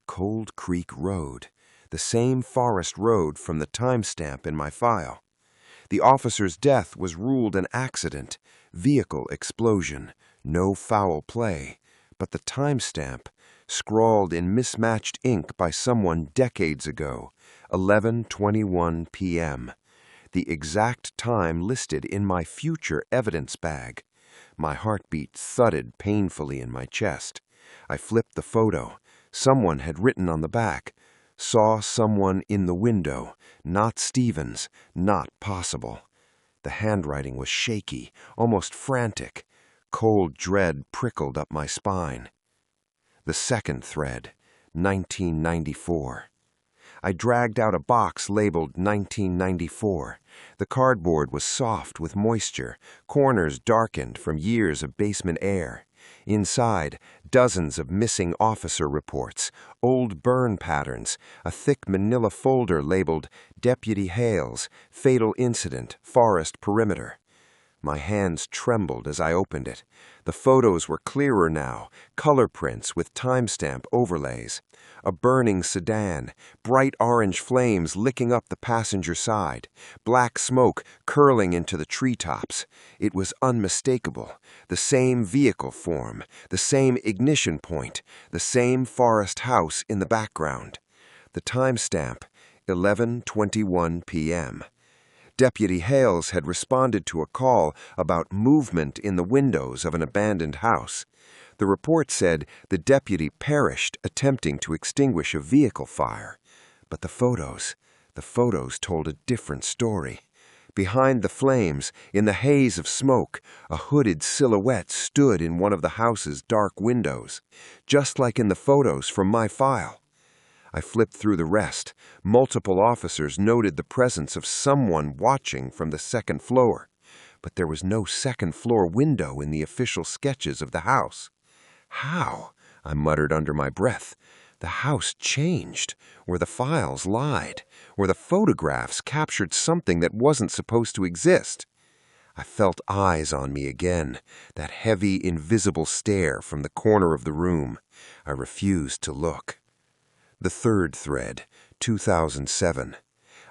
Cold Creek Road. The same forest road from the timestamp in my file. The officer's death was ruled an accident, vehicle explosion, no foul play, but the timestamp, scrawled in mismatched ink by someone decades ago, 11:21 p.m., the exact time listed in my future evidence bag. My heartbeat thudded painfully in my chest. I flipped the photo. Someone had written on the back, "Saw someone in the window. Not Stevens. Not possible." The handwriting was shaky, almost frantic. Cold dread prickled up my spine. The second thread, 1994. I dragged out a box labeled 1994. The cardboard was soft with moisture, corners darkened from years of basement air. Inside, dozens of missing officer reports, old burn patterns, a thick manila folder labeled Deputy Hales, Fatal Incident, Forest Perimeter. My hands trembled as I opened it. The photos were clearer now, color prints with timestamp overlays. A burning sedan, bright orange flames licking up the passenger side, black smoke curling into the treetops. It was unmistakable. The same vehicle form, the same ignition point, the same forest house in the background. The timestamp, 11:21 p.m. Deputy Hales had responded to a call about movement in the windows of an abandoned house. The report said the deputy perished attempting to extinguish a vehicle fire. But the photos told a different story. Behind the flames, in the haze of smoke, a hooded silhouette stood in one of the house's dark windows, just like in the photos from my file. I flipped through the rest. Multiple officers noted the presence of someone watching from the second floor, but there was no second-floor window in the official sketches of the house. How? I muttered under my breath. The house changed, or the files lied, or the photographs captured something that wasn't supposed to exist. I felt eyes on me again, that heavy, invisible stare from the corner of the room. I refused to look. The third thread, 2007.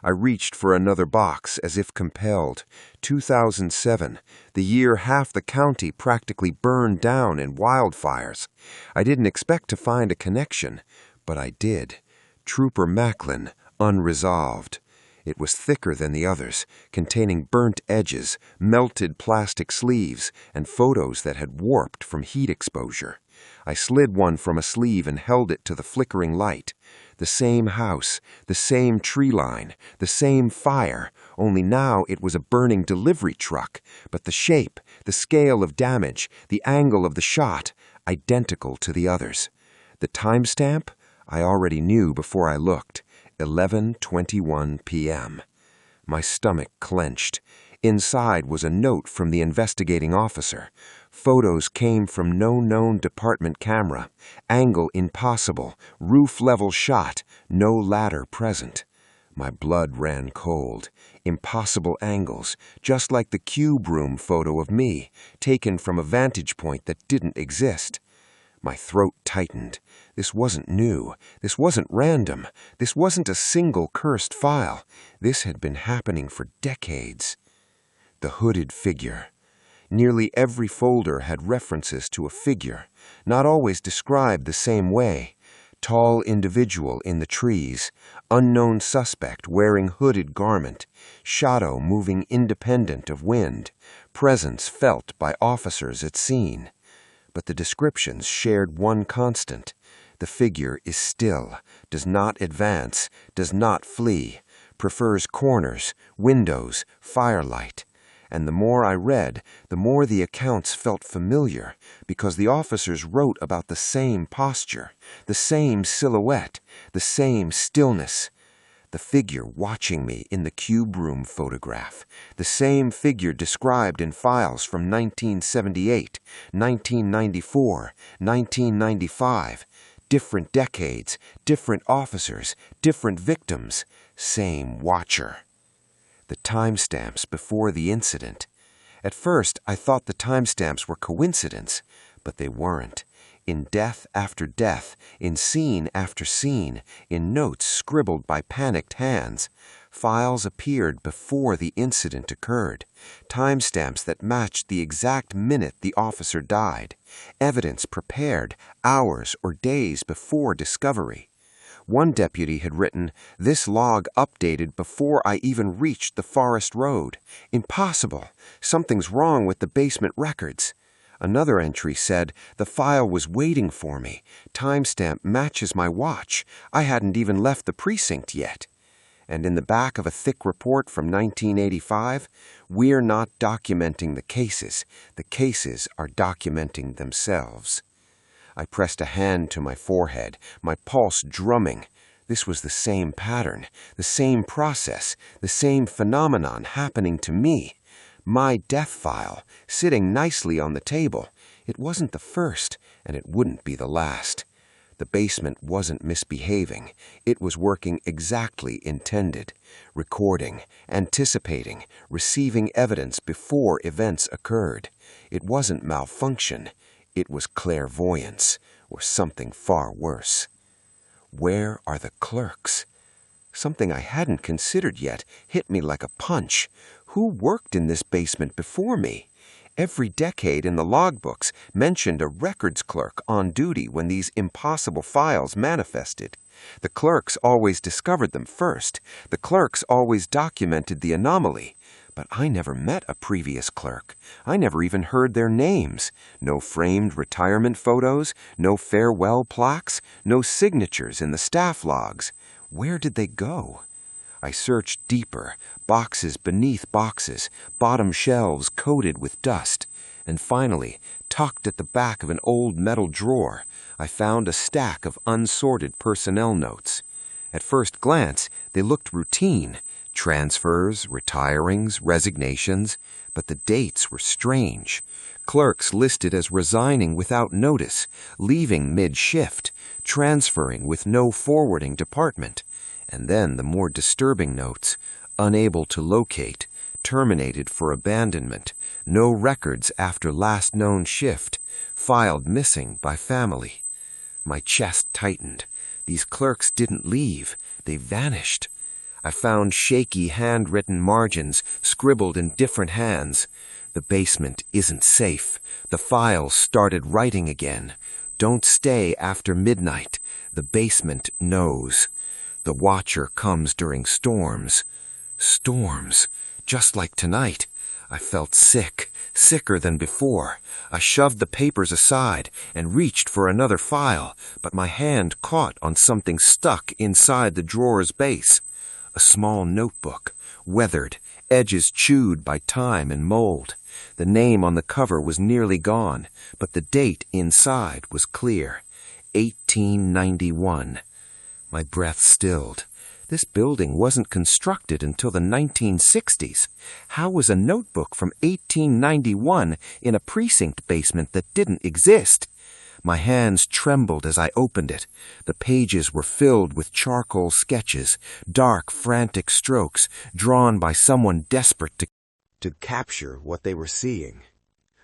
I reached for another box as if compelled. 2007, the year half the county practically burned down in wildfires. I didn't expect to find a connection, but I did. Trooper Macklin, unresolved. It was thicker than the others, containing burnt edges, melted plastic sleeves, and photos that had warped from heat exposure. I slid one from a sleeve and held it to the flickering light. The same house, the same tree line, the same fire, only now it was a burning delivery truck, but the shape, the scale of damage, the angle of the shot, identical to the others. The timestamp? I already knew before I looked. 11:21 p.m. My stomach clenched. Inside was a note from the investigating officer. Photos came from no known department camera. Angle impossible. Roof level shot. No ladder present. My blood ran cold. Impossible angles, just like the cube room photo of me, taken from a vantage point that didn't exist. My throat tightened. This wasn't new. This wasn't random. This wasn't a single cursed file. This had been happening for decades. The hooded figure. Nearly every folder had references to a figure, not always described the same way. Tall individual in the trees, unknown suspect wearing hooded garment, shadow moving independent of wind, presence felt by officers at scene. But the descriptions shared one constant. The figure is still, does not advance, does not flee, prefers corners, windows, firelight. And the more I read, the more the accounts felt familiar, because the officers wrote about the same posture, the same silhouette, the same stillness. The figure watching me in the cube room photograph, the same figure described in files from 1978, 1994, 1995, different decades, different officers, different victims, same watcher. The timestamps before the incident. At first, I thought the timestamps were coincidence, but they weren't. In death after death, in scene after scene, in notes scribbled by panicked hands, files appeared before the incident occurred, timestamps that matched the exact minute the officer died, evidence prepared hours or days before discovery. One deputy had written, "This log updated before I even reached the forest road. Impossible. Something's wrong with the basement records." Another entry said, "The file was waiting for me. Timestamp matches my watch. I hadn't even left the precinct yet." And in the back of a thick report from 1985, "We're not documenting the cases. The cases are documenting themselves." I pressed a hand to my forehead, my pulse drumming. This was the same pattern, the same process, the same phenomenon happening to me. My death file, sitting nicely on the table. It wasn't the first, and it wouldn't be the last. The basement wasn't misbehaving. It was working exactly intended, recording, anticipating, receiving evidence before events occurred. It wasn't malfunction. It was clairvoyance, or something far worse. Where are the clerks? Something I hadn't considered yet hit me like a punch. Who worked in this basement before me? Every decade in the logbooks mentioned a records clerk on duty when these impossible files manifested. The clerks always discovered them first. The clerks always documented the anomaly. But I never met a previous clerk. I never even heard their names. No framed retirement photos, no farewell plaques, no signatures in the staff logs. Where did they go? I searched deeper, boxes beneath boxes, bottom shelves coated with dust, and finally, tucked at the back of an old metal drawer, I found a stack of unsorted personnel notes. At first glance, they looked routine: transfers, retirings, resignations, but the dates were strange. Clerks listed as resigning without notice, leaving mid-shift, transferring with no forwarding department. And then the more disturbing notes: unable to locate, terminated for abandonment, no records after last known shift, filed missing by family. My chest tightened. These clerks didn't leave, they vanished. I found shaky handwritten margins scribbled in different hands. The basement isn't safe. The files started writing again. Don't stay after midnight. The basement knows. The watcher comes during storms. Storms, just like tonight. I felt sick, sicker than before. I shoved the papers aside and reached for another file, but my hand caught on something stuck inside the drawer's base. A small notebook, weathered, edges chewed by time and mold. The name on the cover was nearly gone, but the date inside was clear: 1891. My breath stilled. This building wasn't constructed until the 1960s. How was a notebook from 1891 in a precinct basement that didn't exist? My hands trembled as I opened it. The pages were filled with charcoal sketches, dark, frantic strokes drawn by someone desperate to capture what they were seeing.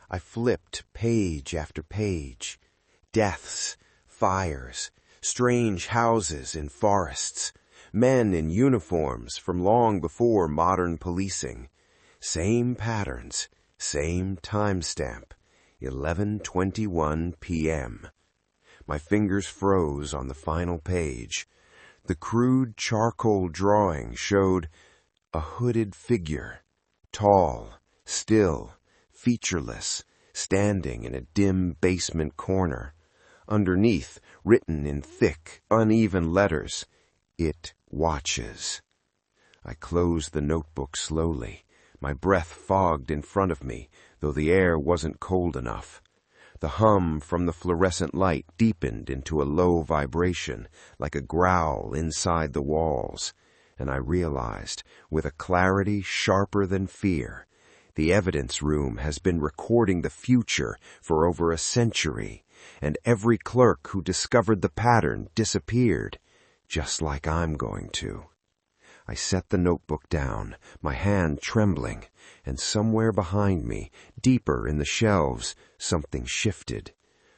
I flipped page after page. Deaths, fires, strange houses in forests, men in uniforms from long before modern policing. Same patterns, same timestamp, 11:21 p.m. My fingers froze on the final page. The crude charcoal drawing showed a hooded figure, tall, still, featureless, standing in a dim basement corner. Underneath, written in thick, uneven letters, "It watches." I closed the notebook slowly. My breath fogged in front of me, though the air wasn't cold enough. The hum from the fluorescent light deepened into a low vibration, like a growl inside the walls, and I realized, with a clarity sharper than fear, the evidence room has been recording the future for over a century, and every clerk who discovered the pattern disappeared, just like I'm going to. I set the notebook down, my hand trembling, and somewhere behind me, deeper in the shelves, something shifted.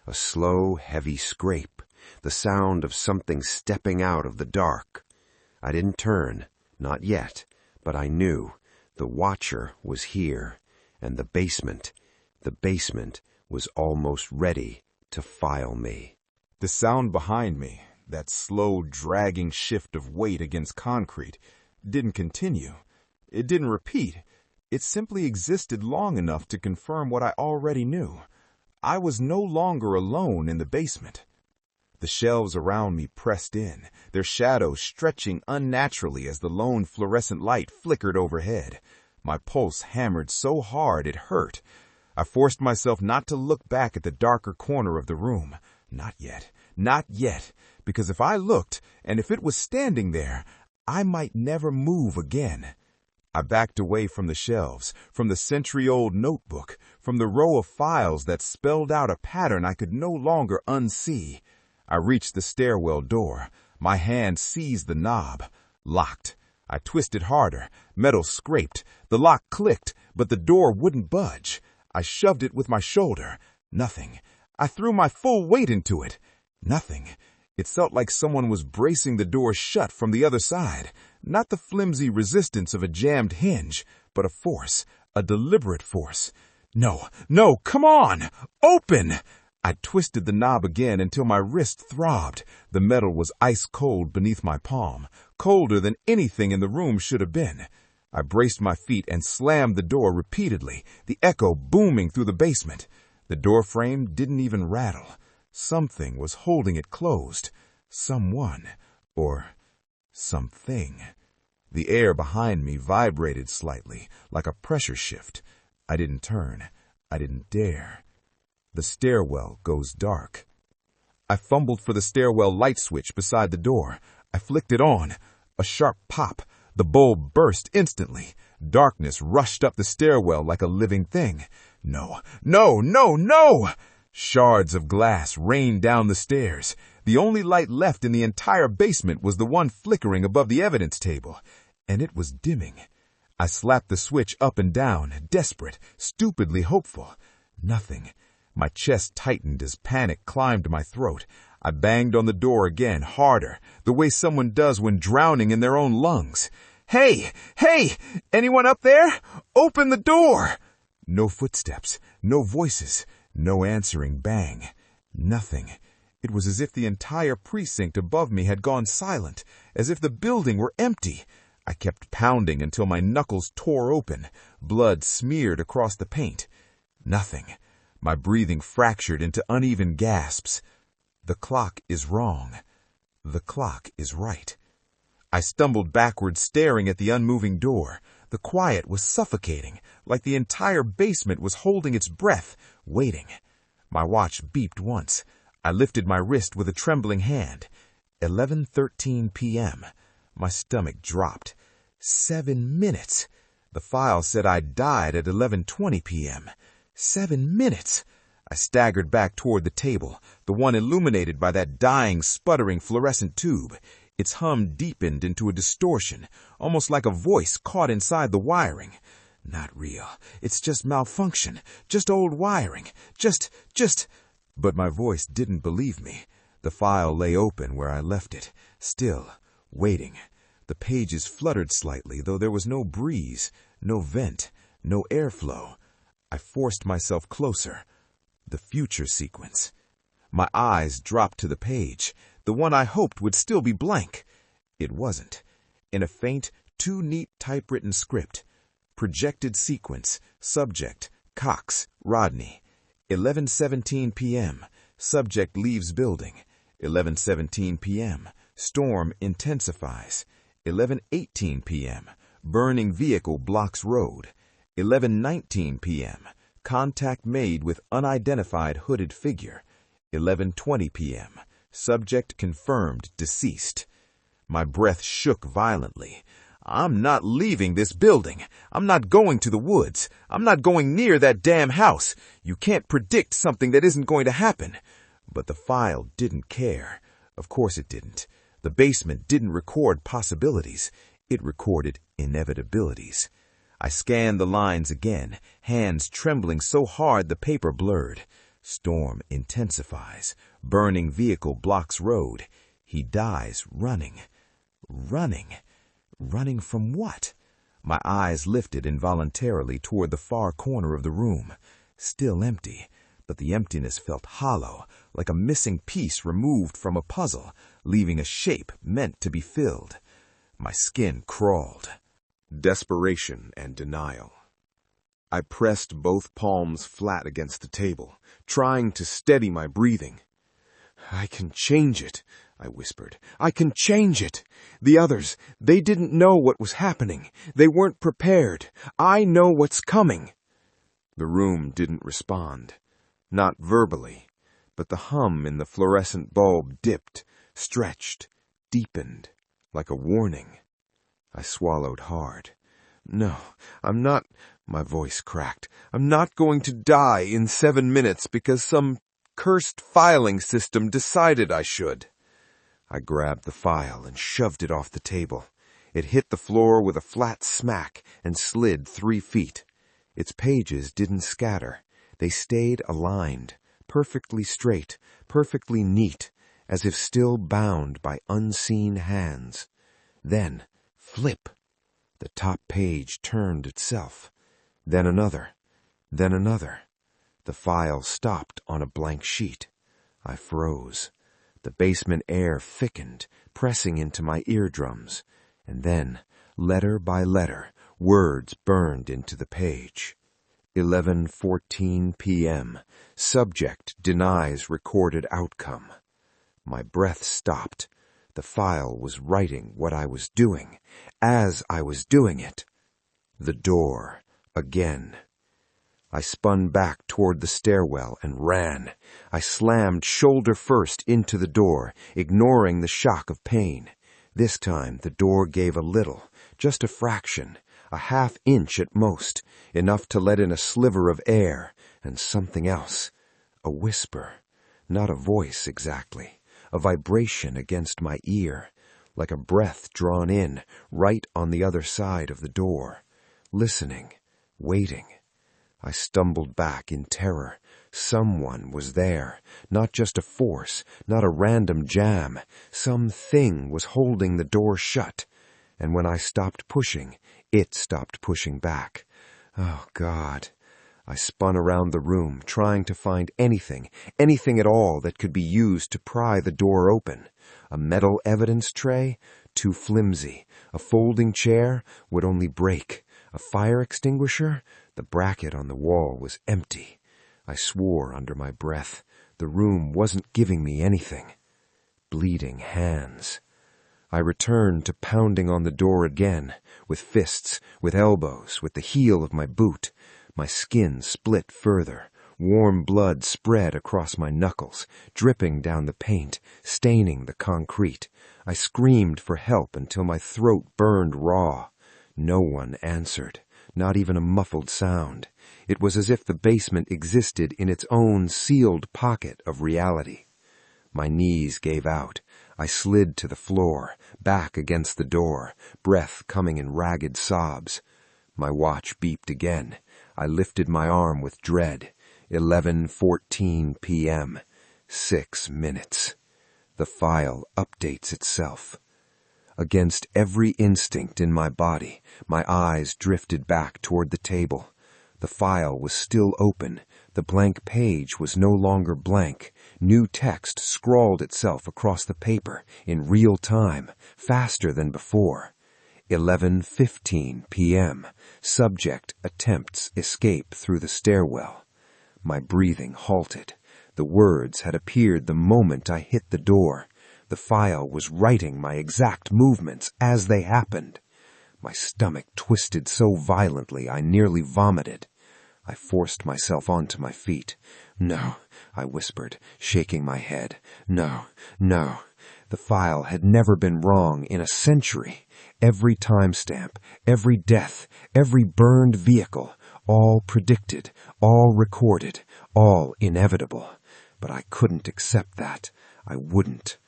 A slow, heavy scrape, the sound of something stepping out of the dark. I didn't turn, not yet, but I knew the watcher was here, and the basement was almost ready to file me. The sound behind me, that slow, dragging shift of weight against concrete, didn't continue. It didn't repeat. It simply existed long enough to confirm what I already knew. I was no longer alone in the basement. The shelves around me pressed in, their shadows stretching unnaturally as the lone fluorescent light flickered overhead. My pulse hammered so hard it hurt. I forced myself not to look back at the darker corner of the room. Not yet, because if I looked, and if it was standing there, I might never move again. I backed away from the shelves, from the century-old notebook, from the row of files that spelled out a pattern I could no longer unsee. I reached the stairwell door. My hand seized the knob. Locked. I twisted harder. Metal scraped. The lock clicked, but the door wouldn't budge. I shoved it with my shoulder. Nothing. I threw my full weight into it. Nothing. It felt like someone was bracing the door shut from the other side. Not the flimsy resistance of a jammed hinge, but a force, a deliberate force. No, come on! Open! I twisted the knob again until my wrist throbbed. The metal was ice cold beneath my palm, colder than anything in the room should have been. I braced my feet and slammed the door repeatedly, the echo booming through the basement. The door frame didn't even rattle. Something was holding it closed. Someone, or something. The air behind me vibrated slightly, like a pressure shift. I didn't turn. I didn't dare. The stairwell goes dark. I fumbled for the stairwell light switch beside the door. I flicked it on. A sharp pop. The bulb burst instantly. Darkness rushed up the stairwell like a living thing. No! Shards of glass rained down the stairs. The only light left in the entire basement was the one flickering above the evidence table, and it was dimming. I slapped the switch up and down, desperate, stupidly hopeful. Nothing. My chest tightened as panic climbed my throat. I banged on the door again, harder, the way someone does when drowning in their own lungs. Hey! Anyone up there? Open the door! No footsteps, no voices, no answering bang. Nothing. It was as if the entire precinct above me had gone silent, as if the building were empty. I kept pounding until my knuckles tore open. Blood smeared across the paint. Nothing. My breathing fractured into uneven gasps. The clock is wrong. The clock is right. I stumbled backwards, staring at the unmoving door. The quiet was suffocating, like the entire basement was holding its breath, waiting. My watch beeped once. I lifted my wrist with a trembling hand. 11:13 p.m. My stomach dropped. 7 minutes. The file said I'd died at 11:20 p.m. 7 minutes. I staggered back toward the table, the one illuminated by that dying, sputtering fluorescent tube. Its hum deepened into a distortion, almost like a voice caught inside the wiring. Not real. It's just malfunction. Just old wiring. Just... But my voice didn't believe me. The file lay open where I left it, still, waiting. The pages fluttered slightly, though there was no breeze, no vent, no airflow. I forced myself closer. The future sequence. My eyes dropped to the page, the one I hoped would still be blank. It wasn't. In a faint, too neat typewritten script. Projected sequence. Subject, Cox, Rodney. 11:17 p.m. Subject leaves building. 11:17 p.m. Storm intensifies. 11:18 p.m. Burning vehicle blocks road. 11:19 p.m. Contact made with unidentified hooded figure. 11:20 p.m. Subject confirmed deceased. My breath shook violently. I'm not leaving this building. I'm not going to the woods. I'm not going near that damn house. You can't predict something that isn't going to happen. But the file didn't care. Of course it didn't. The basement didn't record possibilities. It recorded inevitabilities. I scanned the lines again, hands trembling so hard the paper blurred. Storm intensifies. Burning vehicle blocks road. He dies running. Running. Running from what? My eyes lifted involuntarily toward the far corner of the room. Still empty, but the emptiness felt hollow, like a missing piece removed from a puzzle, leaving a shape meant to be filled. My skin crawled. Desperation and denial. I pressed both palms flat against the table, trying to steady my breathing. I can change it, I whispered. I can change it. The others, they didn't know what was happening. They weren't prepared. I know what's coming. The room didn't respond. Not verbally, but the hum in the fluorescent bulb dipped, stretched, deepened, like a warning. I swallowed hard. No, I'm not, my voice cracked. I'm not going to die in 7 minutes because some cursed filing system decided I should. I grabbed the file and shoved it off the table. It hit the floor with a flat smack and slid 3 feet. Its pages didn't scatter. They stayed aligned, perfectly straight, perfectly neat, as if still bound by unseen hands. Then, flip! The top page turned itself. Then another. Then another. The file stopped on a blank sheet. I froze. The basement air thickened, pressing into my eardrums. And then, letter by letter, words burned into the page. 11:14 p.m. Subject denies recorded outcome. My breath stopped. The file was writing what I was doing, as I was doing it. The door, again. I spun back toward the stairwell and ran. I slammed shoulder first into the door, ignoring the shock of pain. This time the door gave a little, just a fraction, a half-inch at most, enough to let in a sliver of air, and something else. A whisper, not a voice exactly, a vibration against my ear, like a breath drawn in, right on the other side of the door. Listening, waiting. I stumbled back in terror. Someone was there, not just a force, not a random jam. Something was holding the door shut, and when I stopped pushing, it stopped pushing back. Oh, God. I spun around the room, trying to find anything at all that could be used to pry the door open. A metal evidence tray? Too flimsy. A folding chair? Would only break. A fire extinguisher? The bracket on the wall was empty. I swore under my breath. The room wasn't giving me anything. Bleeding hands. I returned to pounding on the door again, with fists, with elbows, with the heel of my boot. My skin split further. Warm blood spread across my knuckles, dripping down the paint, staining the concrete. I screamed for help until my throat burned raw. No one answered, not even a muffled sound. It was as if the basement existed in its own sealed pocket of reality. My knees gave out. I slid to the floor, back against the door, breath coming in ragged sobs. My watch beeped again. I lifted my arm with dread. 11:14 p.m. 6 minutes. The file updates itself. Against every instinct in my body, my eyes drifted back toward the table. The file was still open. The blank page was no longer blank. New text scrawled itself across the paper in real time, faster than before. 11:15 p.m. Subject attempts escape through the stairwell. My breathing halted. The words had appeared the moment I hit the door. The file was writing my exact movements as they happened. My stomach twisted so violently I nearly vomited. I forced myself onto my feet. "No," I whispered, shaking my head. "No, no." The file had never been wrong in a century. Every timestamp, every death, every burned vehicle, all predicted, all recorded, all inevitable. But I couldn't accept that. I wouldn't.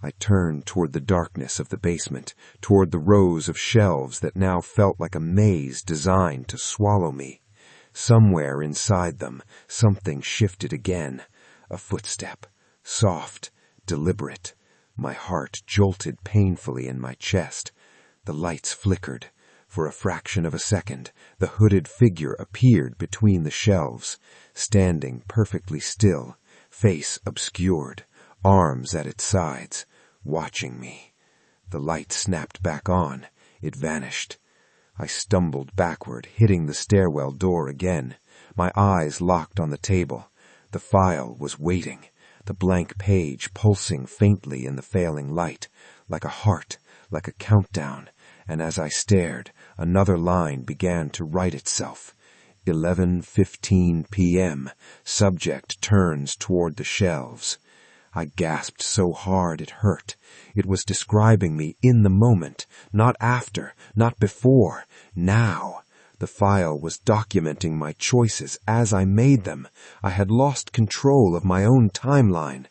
I turned toward the darkness of the basement, toward the rows of shelves that now felt like a maze designed to swallow me. Somewhere inside them, something shifted again. A footstep. Soft, deliberate. My heart jolted painfully in my chest. The lights flickered. For a fraction of a second, the hooded figure appeared between the shelves, standing perfectly still, face obscured, arms at its sides, watching me. The light snapped back on. It vanished. I stumbled backward, hitting the stairwell door again. My eyes locked on the table. The file was waiting, the blank page pulsing faintly in the failing light, like a heart, like a countdown, and as I stared, another line began to write itself. 11:15 p.m. Subject turns toward the shelves. I gasped so hard it hurt. It was describing me in the moment, not after, not before, now. The file was documenting my choices as I made them. I had lost control of my own timeline.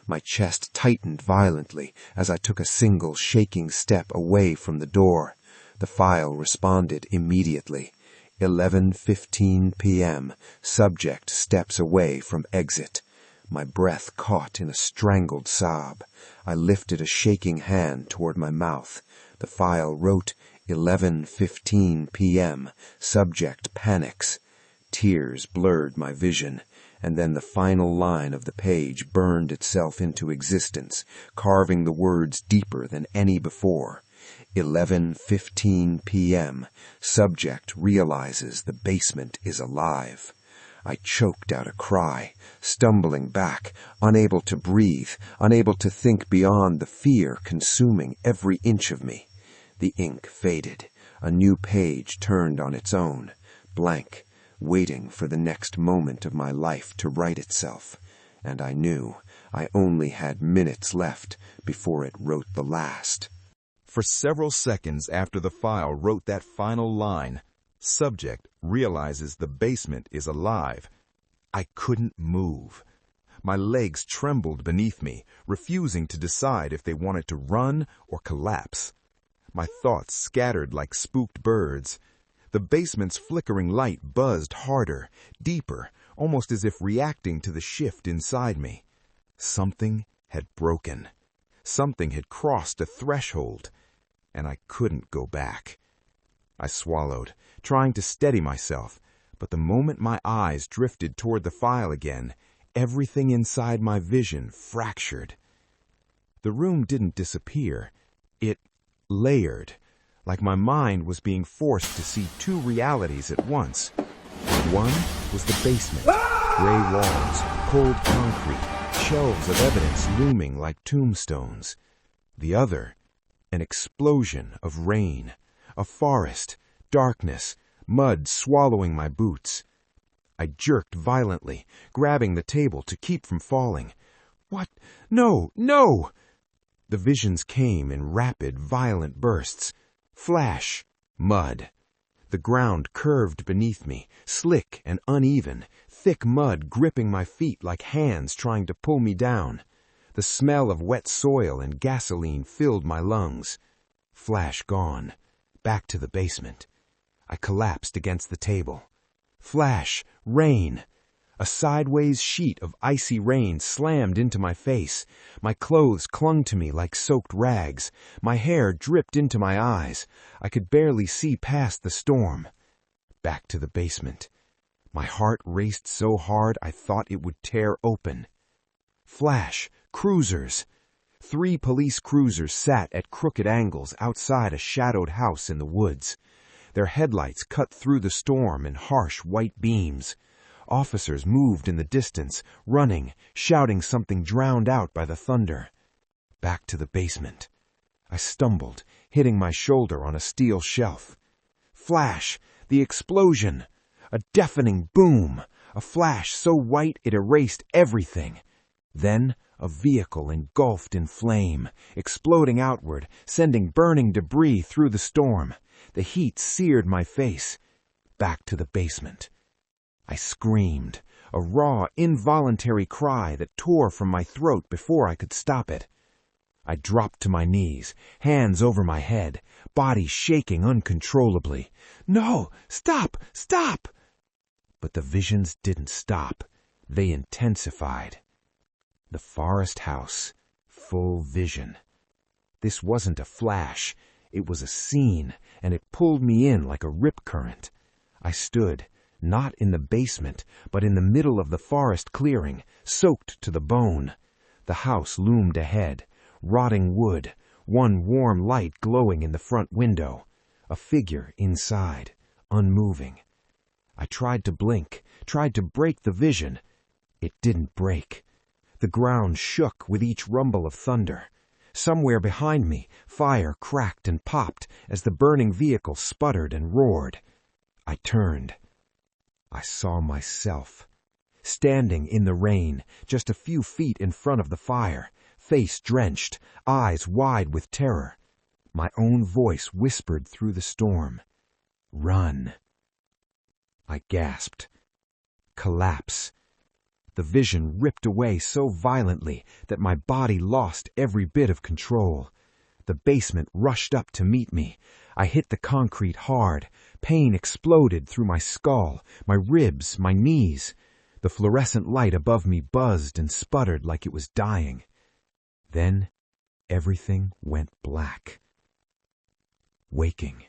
My chest tightened violently as I took a single shaking step away from the door. The file responded immediately. 11:15 p.m. Subject steps away from exit. My breath caught in a strangled sob. I lifted a shaking hand toward my mouth. The file wrote 11:15 p.m. Subject panics. Tears blurred my vision, and then the final line of the page burned itself into existence, carving the words deeper than any before. 11:15 p.m. Subject realizes the basement is alive. I choked out a cry, stumbling back, unable to breathe, unable to think beyond the fear consuming every inch of me. The ink faded. A new page turned on its own, blank, waiting for the next moment of my life to write itself. And I knew I only had minutes left before it wrote the last. For several seconds after the file wrote that final line, subject realizes the basement is alive, I couldn't move. My legs trembled beneath me, refusing to decide if they wanted to run or collapse. My thoughts scattered like spooked birds. The basement's flickering light buzzed harder, deeper, almost as if reacting to the shift inside me. Something had broken. Something had crossed a threshold, and I couldn't go back. I swallowed, trying to steady myself, but the moment my eyes drifted toward the file again, everything inside my vision fractured. The room didn't disappear. It layered, like my mind was being forced to see two realities at once. One was the basement, gray walls, cold concrete, shelves of evidence looming like tombstones. The other, an explosion of rain, a forest, darkness, mud swallowing my boots. I jerked violently, grabbing the table to keep from falling. What? No, no! The visions came in rapid, violent bursts. Flash, mud. The ground curved beneath me, slick and uneven, thick mud gripping my feet like hands trying to pull me down. The smell of wet soil and gasoline filled my lungs. Flash gone. Back to the basement. I collapsed against the table. Flash, rain. A sideways sheet of icy rain slammed into my face. My clothes clung to me like soaked rags. My hair dripped into my eyes. I could barely see past the storm. Back to the basement. My heart raced so hard I thought it would tear open. Flash, cruisers. 3 police cruisers sat at crooked angles outside a shadowed house in the woods. Their headlights cut through the storm in harsh white beams. Officers moved in the distance, running, shouting something drowned out by the thunder. Back to the basement. I stumbled, hitting my shoulder on a steel shelf. Flash, the explosion. A deafening boom. A flash so white it erased everything. Then a vehicle engulfed in flame, exploding outward, sending burning debris through the storm. The heat seared my face. Back to the basement. I screamed, a raw, involuntary cry that tore from my throat before I could stop it. I dropped to my knees, hands over my head, body shaking uncontrollably. No! Stop! Stop! But the visions didn't stop. They intensified. The forest house, full vision. This wasn't a flash. It was a scene, and it pulled me in like a rip current. I stood, not in the basement, but in the middle of the forest clearing, soaked to the bone. The house loomed ahead, rotting wood, one warm light glowing in the front window, a figure inside, unmoving. I tried to blink, tried to break the vision. It didn't break. The ground shook with each rumble of thunder. Somewhere behind me, fire cracked and popped as the burning vehicle sputtered and roared. I turned. I saw myself. standing in the rain, just a few feet in front of the fire, face drenched, eyes wide with terror. My own voice whispered through the storm. "Run." I gasped. Collapse. The vision ripped away so violently that my body lost every bit of control. The basement rushed up to meet me. I hit the concrete hard. Pain exploded through my skull, my ribs, my knees. The fluorescent light above me buzzed and sputtered like it was dying. Then everything went black. Waking.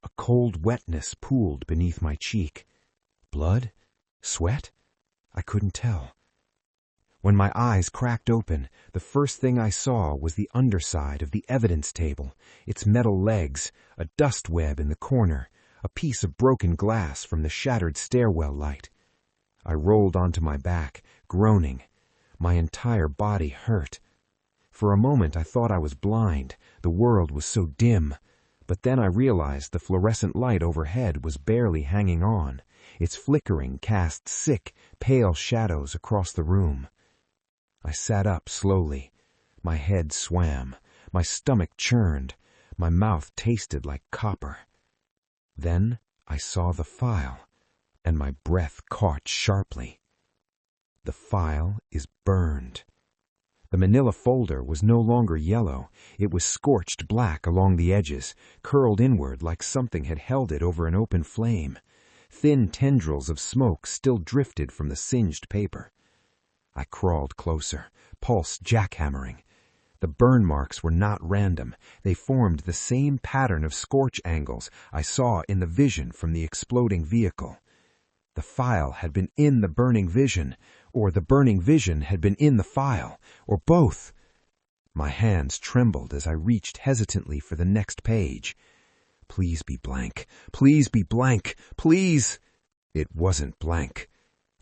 A cold wetness pooled beneath my cheek. Blood? Sweat? I couldn't tell. When my eyes cracked open, the first thing I saw was the underside of the evidence table, its metal legs, a dust web in the corner, a piece of broken glass from the shattered stairwell light. I rolled onto my back, groaning. My entire body hurt. For a moment I thought I was blind. The world was so dim. But then I realized the fluorescent light overhead was barely hanging on. Its flickering cast sick, pale shadows across the room. I sat up slowly. My head swam. My stomach churned. My mouth tasted like copper. Then I saw the file, and my breath caught sharply. The file is burned. The manila folder was no longer yellow. It was scorched black along the edges, curled inward like something had held it over an open flame. Thin tendrils of smoke still drifted from the singed paper. I crawled closer, pulse jackhammering. The burn marks were not random. They formed the same pattern of scorch angles I saw in the vision from the exploding vehicle. The file had been in the burning vision, or the burning vision had been in the file, or both. My hands trembled as I reached hesitantly for the next page. Please be blank. Please be blank. Please. It wasn't blank.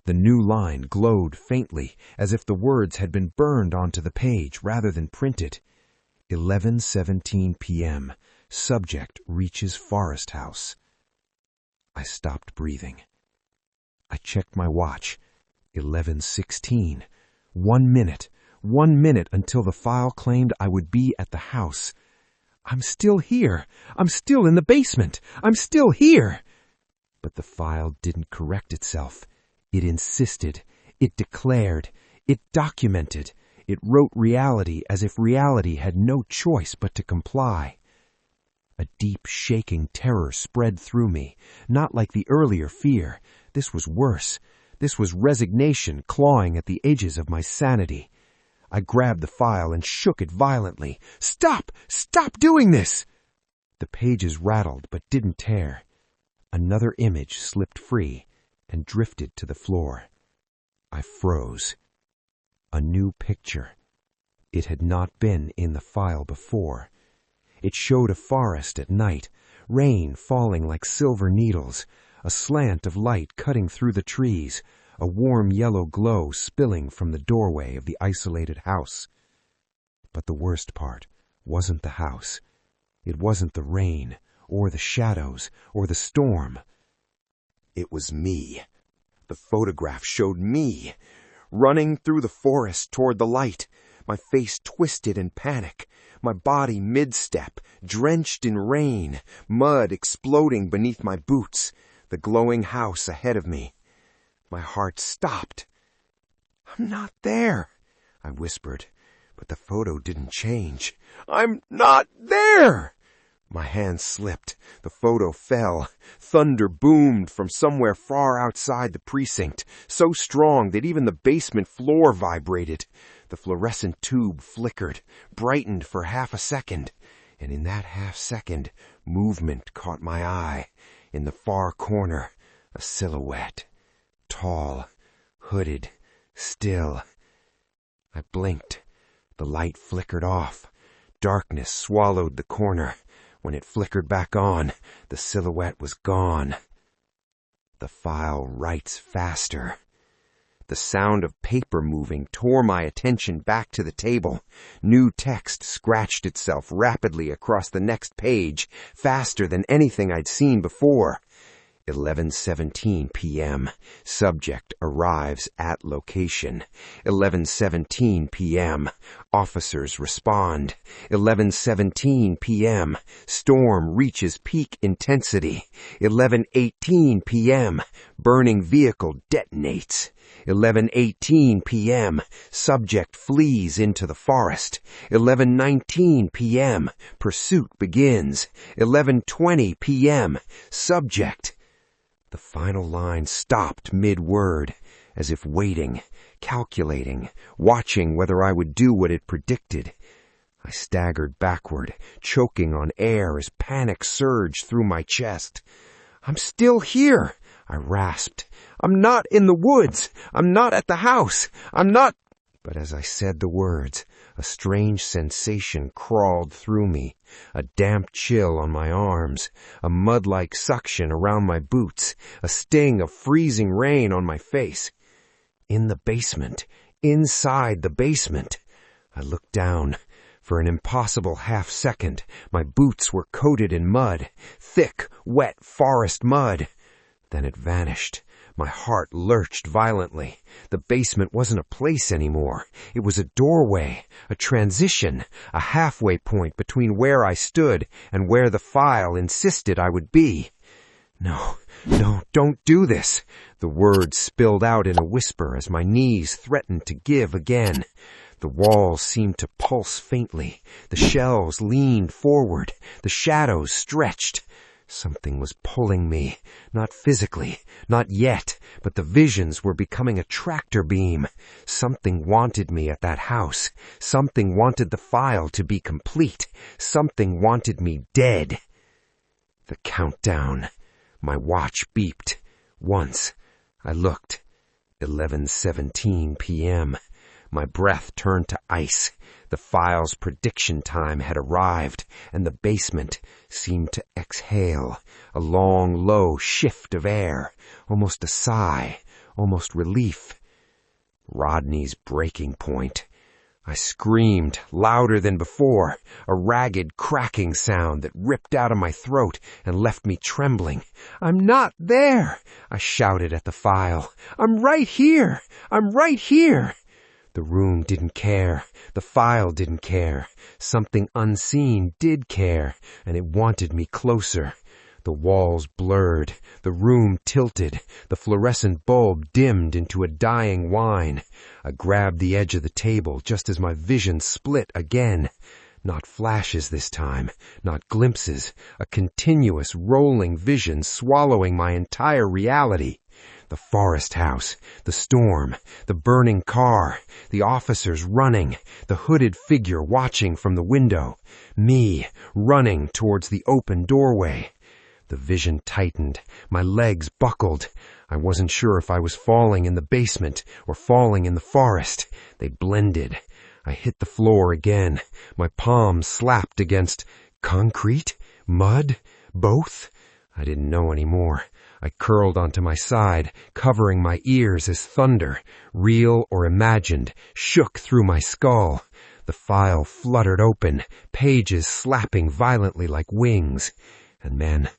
The new line glowed faintly, as if the words had been burned onto the page rather than printed. 11:17 p.m. Subject reaches Forest House. I stopped breathing. I checked my watch. 11:16. 1 minute. 1 minute until the file claimed I would be at the house. I'm still here. I'm still in the basement. I'm still here. But the file didn't correct itself. It insisted. It declared. It documented. It wrote reality as if reality had no choice but to comply. A deep, shaking terror spread through me, not like the earlier fear. This was worse. This was resignation clawing at the edges of my sanity. I grabbed the file and shook it violently. Stop! Stop doing this! The pages rattled but didn't tear. Another image slipped free and drifted to the floor. I froze. A new picture. It had not been in the file before. It showed a forest at night, rain falling like silver needles, a slant of light cutting through the trees, a warm yellow glow spilling from the doorway of the isolated house. But the worst part wasn't the house. It wasn't the rain, or the shadows, or the storm. It was me. The photograph showed me, running through the forest toward the light, my face twisted in panic, my body mid-step, drenched in rain, mud exploding beneath my boots, the glowing house ahead of me. My heart stopped. I'm not there, I whispered, but the photo didn't change. I'm not there! My hand slipped. The photo fell. Thunder boomed from somewhere far outside the precinct, so strong that even the basement floor vibrated. The fluorescent tube flickered, brightened for half a second, and in that half second, movement caught my eye. In the far corner, a silhouette. Tall, hooded, still. I blinked. The light flickered off. Darkness swallowed the corner. When it flickered back on, the silhouette was gone. The file writes faster. The sound of paper moving tore my attention back to the table. New text scratched itself rapidly across the next page, faster than anything I'd seen before. 11:17 p.m. Subject arrives at location. 11:17 p.m. Officers respond. 11:17 p.m. Storm reaches peak intensity. 11:18 p.m. Burning vehicle detonates. 11:18 p.m. Subject flees into the forest. 11:19 p.m. Pursuit begins. 11:20 p.m. Subject. The final line stopped mid-word, as if waiting, calculating, watching whether I would do what it predicted. I staggered backward, choking on air as panic surged through my chest. "I'm still here," I rasped. "I'm not in the woods. I'm not at the house. I'm not—" But as I said the words, a strange sensation crawled through me, a damp chill on my arms, a mud-like suction around my boots, a sting of freezing rain on my face. In the basement, inside the basement. I looked down. For an impossible half-second, my boots were coated in mud, thick, wet forest mud. Then it vanished. My heart lurched violently. The basement wasn't a place anymore. It was a doorway, a transition, a halfway point between where I stood and where the file insisted I would be. No, don't do this. The words spilled out in a whisper as my knees threatened to give again. The walls seemed to pulse faintly. The shelves leaned forward. The shadows stretched. Something was pulling me, not physically, not yet, but the visions were becoming a tractor beam. Something wanted me at that house. Something wanted the file to be complete. Something wanted me dead. The countdown. My watch beeped. Once. I looked. 11:17 p.m. My breath turned to ice. The file's prediction time had arrived, and the basement seemed to exhale, a long, low shift of air, almost a sigh, almost relief. Rodney's breaking point. I screamed, louder than before, a ragged cracking sound that ripped out of my throat and left me trembling. "I'm not there!" I shouted at the file. "I'm right here! I'm right here!" The room didn't care. The file didn't care. Something unseen did care, and it wanted me closer. The walls blurred. The room tilted. The fluorescent bulb dimmed into a dying whine. I grabbed the edge of the table just as my vision split again. Not flashes this time, not glimpses. A continuous rolling vision swallowing my entire reality. The forest house, the storm, the burning car, the officers running, the hooded figure watching from the window, me running towards the open doorway. The vision tightened. My legs buckled. I wasn't sure if I was falling in the basement or falling in the forest. They blended. I hit the floor again. My palms slapped against concrete, mud, both. I didn't know anymore. I curled onto my side, covering my ears as thunder, real or imagined, shook through my skull. The file fluttered open, pages slapping violently like wings. And then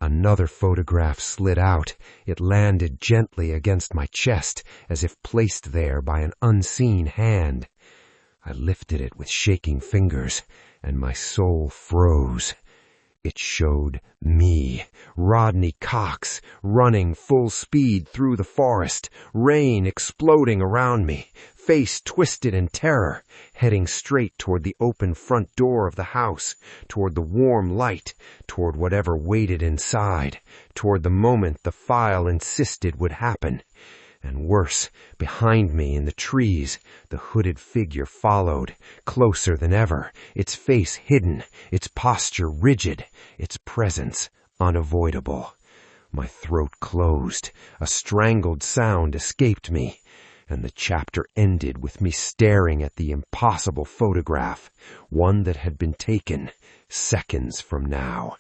another photograph slid out. It landed gently against my chest, as if placed there by an unseen hand. I lifted it with shaking fingers, and my soul froze. It showed me, Rodney Cox, running full speed through the forest, rain exploding around me, face twisted in terror, heading straight toward the open front door of the house, toward the warm light, toward whatever waited inside, toward the moment the file insisted would happen. And worse, behind me in the trees, the hooded figure followed, closer than ever, its face hidden, its posture rigid, its presence unavoidable. My throat closed, a strangled sound escaped me, and the chapter ended with me staring at the impossible photograph, one that had been taken seconds from now.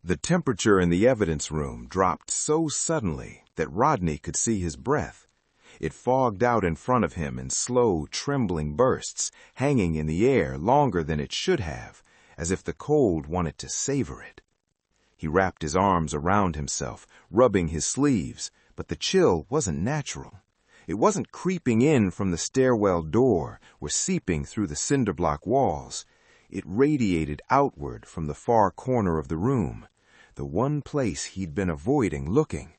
The temperature in the evidence room dropped so suddenly that Rodney could see his breath. It fogged out in front of him in slow, trembling bursts, hanging in the air longer than it should have, as if the cold wanted to savor it. He wrapped his arms around himself, rubbing his sleeves, but the chill wasn't natural. It wasn't creeping in from the stairwell door or seeping through the cinder-block walls. It radiated outward from the far corner of the room, the one place he'd been avoiding looking.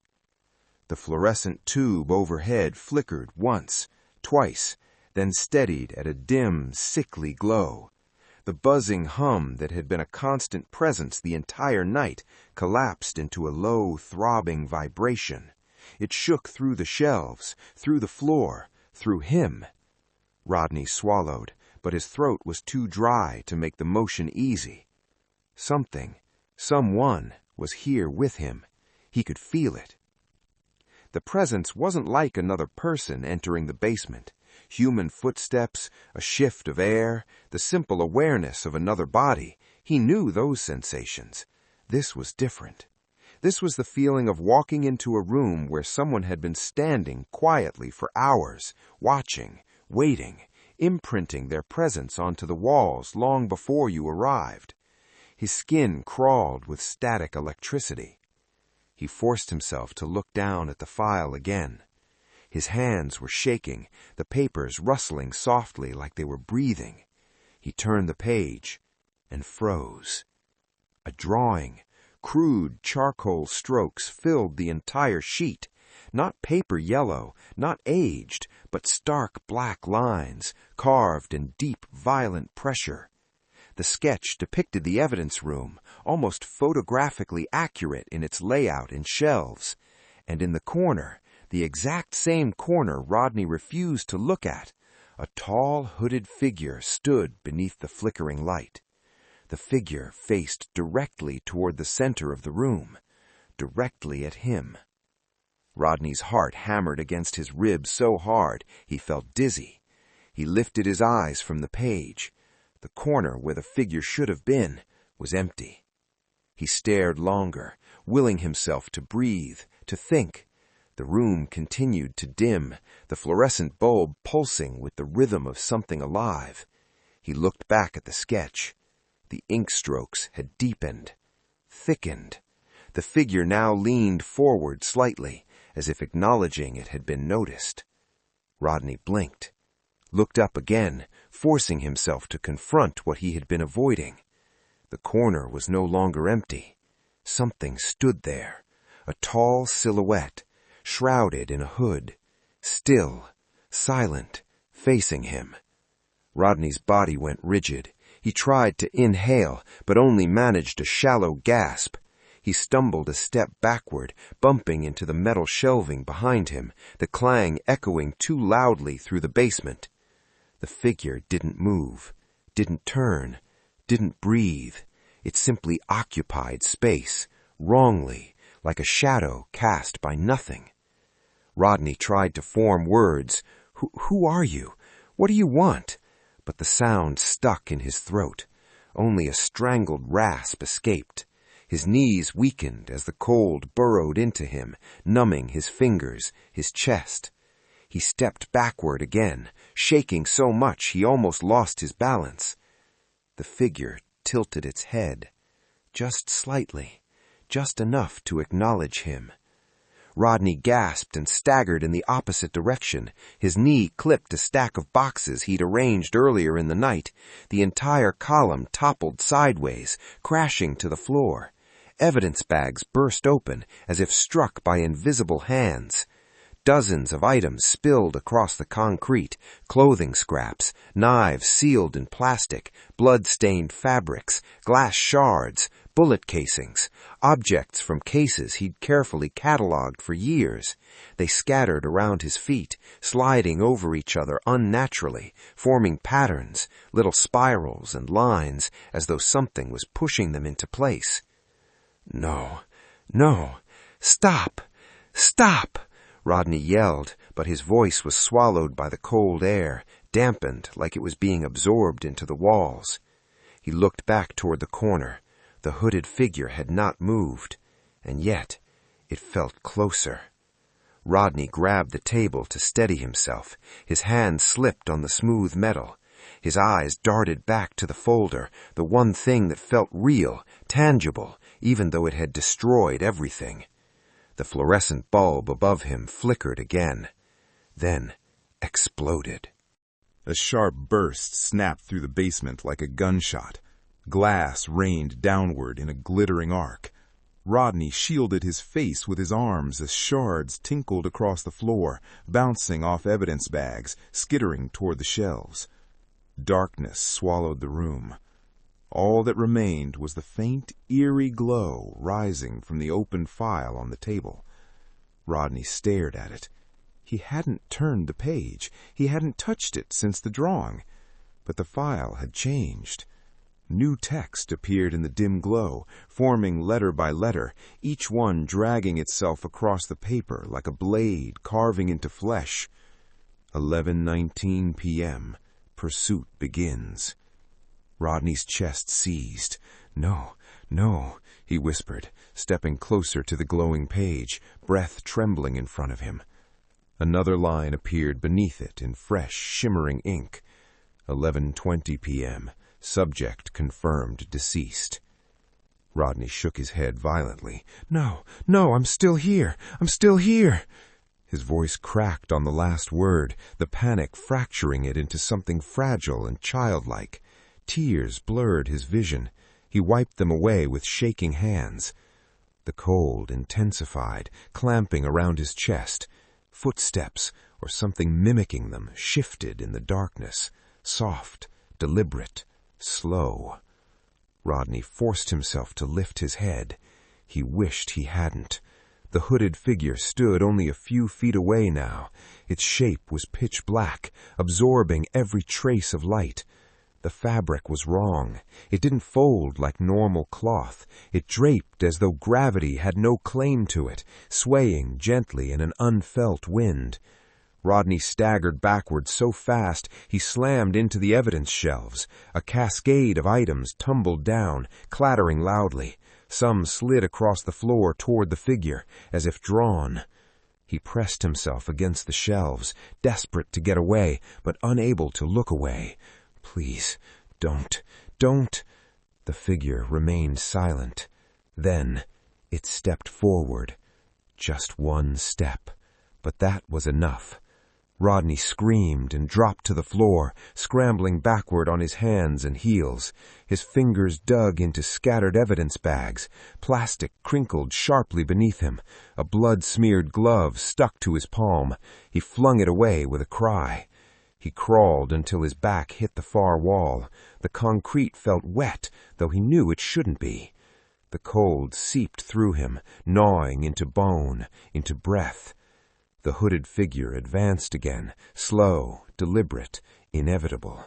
The fluorescent tube overhead flickered once, twice, then steadied at a dim, sickly glow. The buzzing hum that had been a constant presence the entire night collapsed into a low, throbbing vibration. It shook through the shelves, through the floor, through him. Rodney swallowed, but his throat was too dry to make the motion easy. Something, someone, was here with him. He could feel it. The presence wasn't like another person entering the basement. Human footsteps, a shift of air, the simple awareness of another body. He knew those sensations. This was different. This was the feeling of walking into a room where someone had been standing quietly for hours, watching, waiting, imprinting their presence onto the walls long before you arrived. His skin crawled with static electricity. He forced himself to look down at the file again. His hands were shaking, the papers rustling softly like they were breathing. He turned the page and froze. A drawing, crude charcoal strokes filled the entire sheet. Not paper yellow, not aged, but stark black lines, carved in deep, violent pressure. The sketch depicted the evidence room, almost photographically accurate in its layout and shelves. And in the corner, the exact same corner Rodney refused to look at, a tall, hooded figure stood beneath the flickering light. The figure faced directly toward the center of the room, directly at him. Rodney's heart hammered against his ribs so hard he felt dizzy. He lifted his eyes from the page. The corner where the figure should have been was empty. He stared longer, willing himself to breathe, to think. The room continued to dim, the fluorescent bulb pulsing with the rhythm of something alive. He looked back at the sketch. The ink strokes had deepened, thickened. The figure now leaned forward slightly, as if acknowledging it had been noticed. Rodney blinked, looked up again, forcing himself to confront what he had been avoiding. The corner was no longer empty. Something stood there, a tall silhouette, shrouded in a hood, still, silent, facing him. Rodney's body went rigid. He tried to inhale, but only managed a shallow gasp. He stumbled a step backward, bumping into the metal shelving behind him, the clang echoing too loudly through the basement. The figure didn't move, didn't turn, didn't breathe. It simply occupied space, wrongly, like a shadow cast by nothing. Rodney tried to form words. Who are you? What do you want? But the sound stuck in his throat. Only a strangled rasp escaped. His knees weakened as the cold burrowed into him, numbing his fingers, his chest. He stepped backward again, shaking so much he almost lost his balance. The figure tilted its head, just slightly, just enough to acknowledge him. Rodney gasped and staggered in the opposite direction. His knee clipped a stack of boxes he'd arranged earlier in the night. The entire column toppled sideways, crashing to the floor. Evidence bags burst open as if struck by invisible hands. Dozens of items spilled across the concrete, clothing scraps, knives sealed in plastic, blood-stained fabrics, glass shards, bullet casings, objects from cases he'd carefully cataloged for years. They scattered around his feet, sliding over each other unnaturally, forming patterns, little spirals and lines, as though something was pushing them into place. No, stop, stop! Rodney yelled, but his voice was swallowed by the cold air, dampened like it was being absorbed into the walls. He looked back toward the corner. The hooded figure had not moved, and yet it felt closer. Rodney grabbed the table to steady himself. His hand slipped on the smooth metal. His eyes darted back to the folder, the one thing that felt real, tangible, even though it had destroyed everything. The fluorescent bulb above him flickered again, then exploded. A sharp burst snapped through the basement like a gunshot. Glass rained downward in a glittering arc. Rodney shielded his face with his arms as shards tinkled across the floor, bouncing off evidence bags, skittering toward the shelves. Darkness swallowed the room. All that remained was the faint, eerie glow rising from the open file on the table. Rodney stared at it. He hadn't turned the page. He hadn't touched it since the drawing. But the file had changed. New text appeared in the dim glow, forming letter by letter, each one dragging itself across the paper like a blade carving into flesh. 11:19 p.m. Pursuit begins. Rodney's chest seized. No, he whispered, stepping closer to the glowing page, breath trembling in front of him. Another line appeared beneath it in fresh, shimmering ink. 11:20 p.m. Subject confirmed deceased. Rodney shook his head violently. No, I'm still here. His voice cracked on the last word, the panic fracturing it into something fragile and childlike. Tears blurred his vision. He wiped them away with shaking hands. The cold intensified, clamping around his chest. Footsteps, or something mimicking them, shifted in the darkness, soft, deliberate, slow. Rodney forced himself to lift his head. He wished he hadn't. The hooded figure stood only a few feet away now. Its shape was pitch black, absorbing every trace of light. The fabric was wrong. It didn't fold like normal cloth. It draped as though gravity had no claim to it, swaying gently in an unfelt wind. Rodney staggered backward so fast he slammed into the evidence shelves. A cascade of items tumbled down, clattering loudly. Some slid across the floor toward the figure, as if drawn. He pressed himself against the shelves, desperate to get away, but unable to look away. Please, don't. The figure remained silent. Then it stepped forward. Just one step. But that was enough. Rodney screamed and dropped to the floor, scrambling backward on his hands and heels. His fingers dug into scattered evidence bags. Plastic crinkled sharply beneath him. A blood-smeared glove stuck to his palm. He flung it away with a cry. He crawled until his back hit the far wall. The concrete felt wet, though he knew it shouldn't be. The cold seeped through him, gnawing into bone, into breath. The hooded figure advanced again, slow, deliberate, inevitable.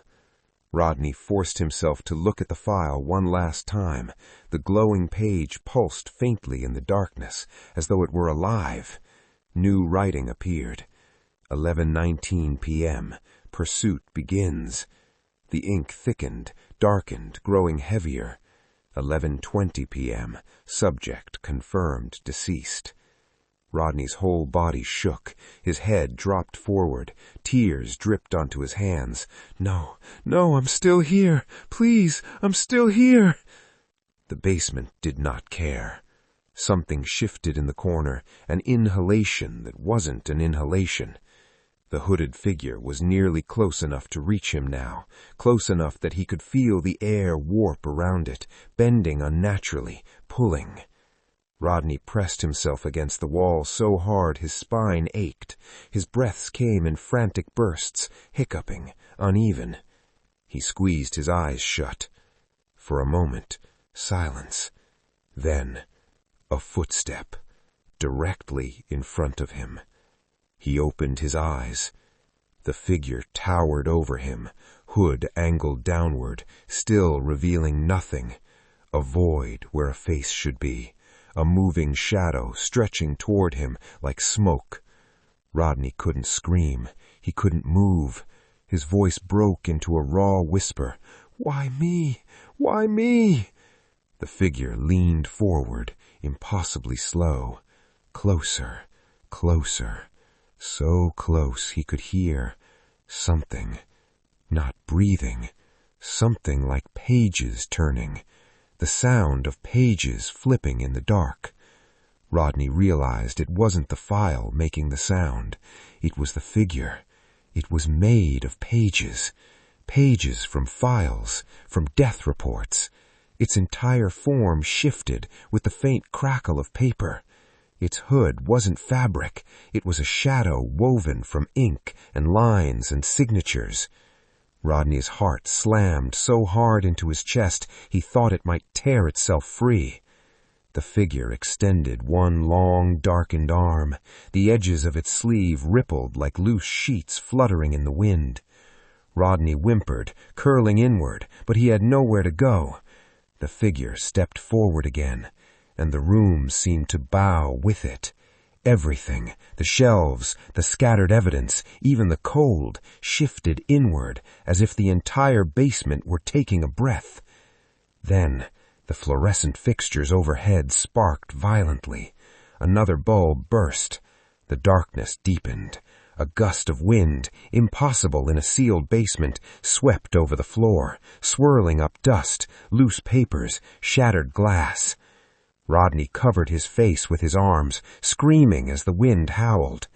Rodney forced himself to look at the file one last time. The glowing page pulsed faintly in the darkness, as though it were alive. New writing appeared. 11:19 p.m. Pursuit begins. The ink thickened, darkened, growing heavier. 11:20 p.m. Subject confirmed deceased. Rodney's whole body shook. His head dropped forward. Tears dripped onto his hands. No, I'm still here. Please, I'm still here. The basement did not care. Something shifted in the corner, an inhalation that wasn't an inhalation. The hooded figure was nearly close enough to reach him now, close enough that he could feel the air warp around it, bending unnaturally, pulling. Rodney pressed himself against the wall so hard his spine ached. His breaths came in frantic bursts, hiccuping, uneven. He squeezed his eyes shut. For a moment, silence. Then, a footstep, directly in front of him. He opened his eyes. The figure towered over him, hood angled downward, still revealing nothing. A void where a face should be. A moving shadow stretching toward him like smoke. Rodney couldn't scream. He couldn't move. His voice broke into a raw whisper. Why me? Why me? The figure leaned forward, impossibly slow. Closer, closer. So close he could hear something Not breathing. Something like pages turning. The sound of pages flipping in the dark. Rodney realized it wasn't the file making the sound. It was the figure. It was made of pages. Pages from files, from death reports. Its entire form shifted with the faint crackle of paper. Its hood wasn't fabric. It was a shadow woven from ink and lines and signatures. Rodney's heart slammed so hard into his chest he thought it might tear itself free. The figure extended one long, darkened arm. The edges of its sleeve rippled like loose sheets fluttering in the wind. Rodney whimpered, curling inward, but he had nowhere to go. The figure stepped forward again, and the room seemed to bow with it. Everything, the shelves, the scattered evidence, even the cold, shifted inward as if the entire basement were taking a breath. Then, the fluorescent fixtures overhead sparked violently. Another bulb burst. The darkness deepened. A gust of wind, impossible in a sealed basement, swept over the floor, swirling up dust, loose papers, shattered glass. Rodney covered his face with his arms, screaming as the wind howled.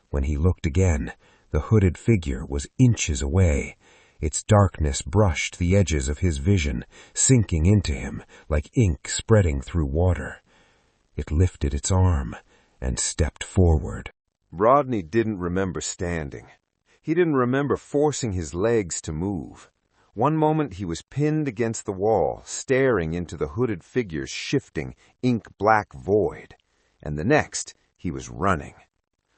When he looked again, the hooded figure was inches away. Its darkness brushed the edges of his vision, sinking into him like ink spreading through water. It lifted its arm and stepped forward. Rodney didn't remember standing. He didn't remember forcing his legs to move. One moment he was pinned against the wall, staring into the hooded figure's shifting, ink-black void. And the next, he was running.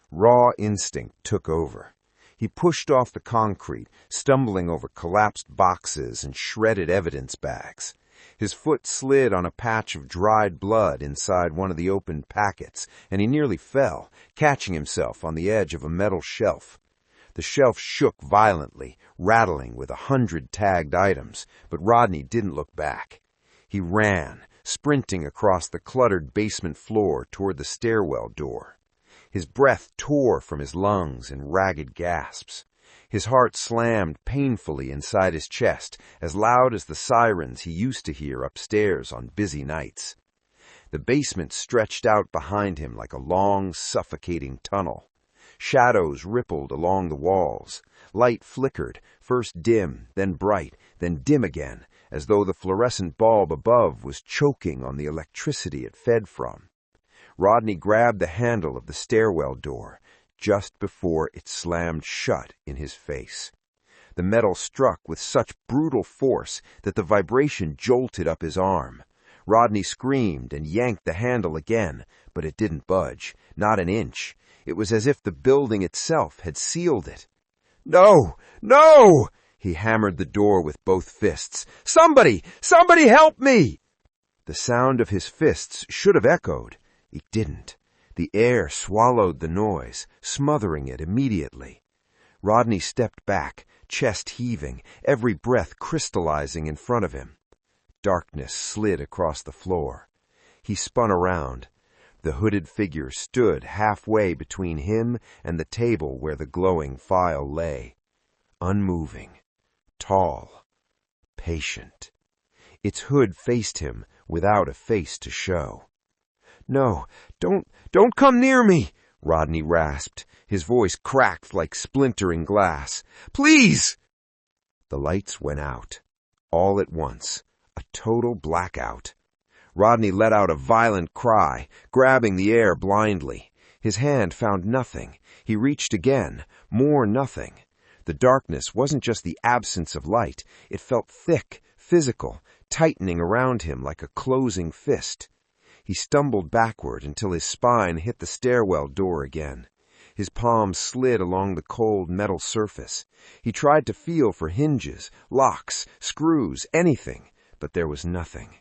Raw instinct took over. He pushed off the concrete, stumbling over collapsed boxes and shredded evidence bags. His foot slid on a patch of dried blood inside one of the opened packets, and he nearly fell, catching himself on the edge of a metal shelf. The shelf shook violently, rattling with 100 tagged items, but Rodney didn't look back. He ran, sprinting across the cluttered basement floor toward the stairwell door. His breath tore from his lungs in ragged gasps. His heart slammed painfully inside his chest, as loud as the sirens he used to hear upstairs on busy nights. The basement stretched out behind him like a long, suffocating tunnel. Shadows rippled along the walls. Light flickered, first dim, then bright, then dim again, as though the fluorescent bulb above was choking on the electricity it fed from. Rodney grabbed the handle of the stairwell door, just before it slammed shut in his face. The metal struck with such brutal force that the vibration jolted up his arm. Rodney screamed and yanked the handle again, but it didn't budge, not an inch. It was as if the building itself had sealed it. "No! No!" He hammered the door with both fists. "Somebody! Somebody help me!" The sound of his fists should have echoed. It didn't. The air swallowed the noise, smothering it immediately. Rodney stepped back, chest heaving, every breath crystallizing in front of him. Darkness slid across the floor. He spun around. The hooded figure stood halfway between him and the table where the glowing file lay. Unmoving, tall, patient. Its hood faced him without a face to show. "No, don't come near me," Rodney rasped. His voice cracked like splintering glass. "Please!" The lights went out. All at once. A total blackout. Rodney let out a violent cry, grabbing the air blindly. His hand found nothing. He reached again. More nothing. The darkness wasn't just the absence of light. It felt thick, physical, tightening around him like a closing fist. He stumbled backward until his spine hit the stairwell door again. His palms slid along the cold metal surface. He tried to feel for hinges, locks, screws, anything, but there was nothing.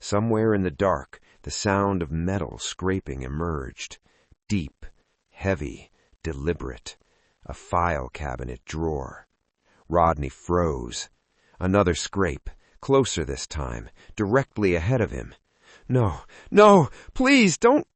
Somewhere in the dark, the sound of metal scraping emerged. Deep, heavy, deliberate. A file cabinet drawer. Rodney froze. Another scrape, closer this time, directly ahead of him. "No, no, please, don't—"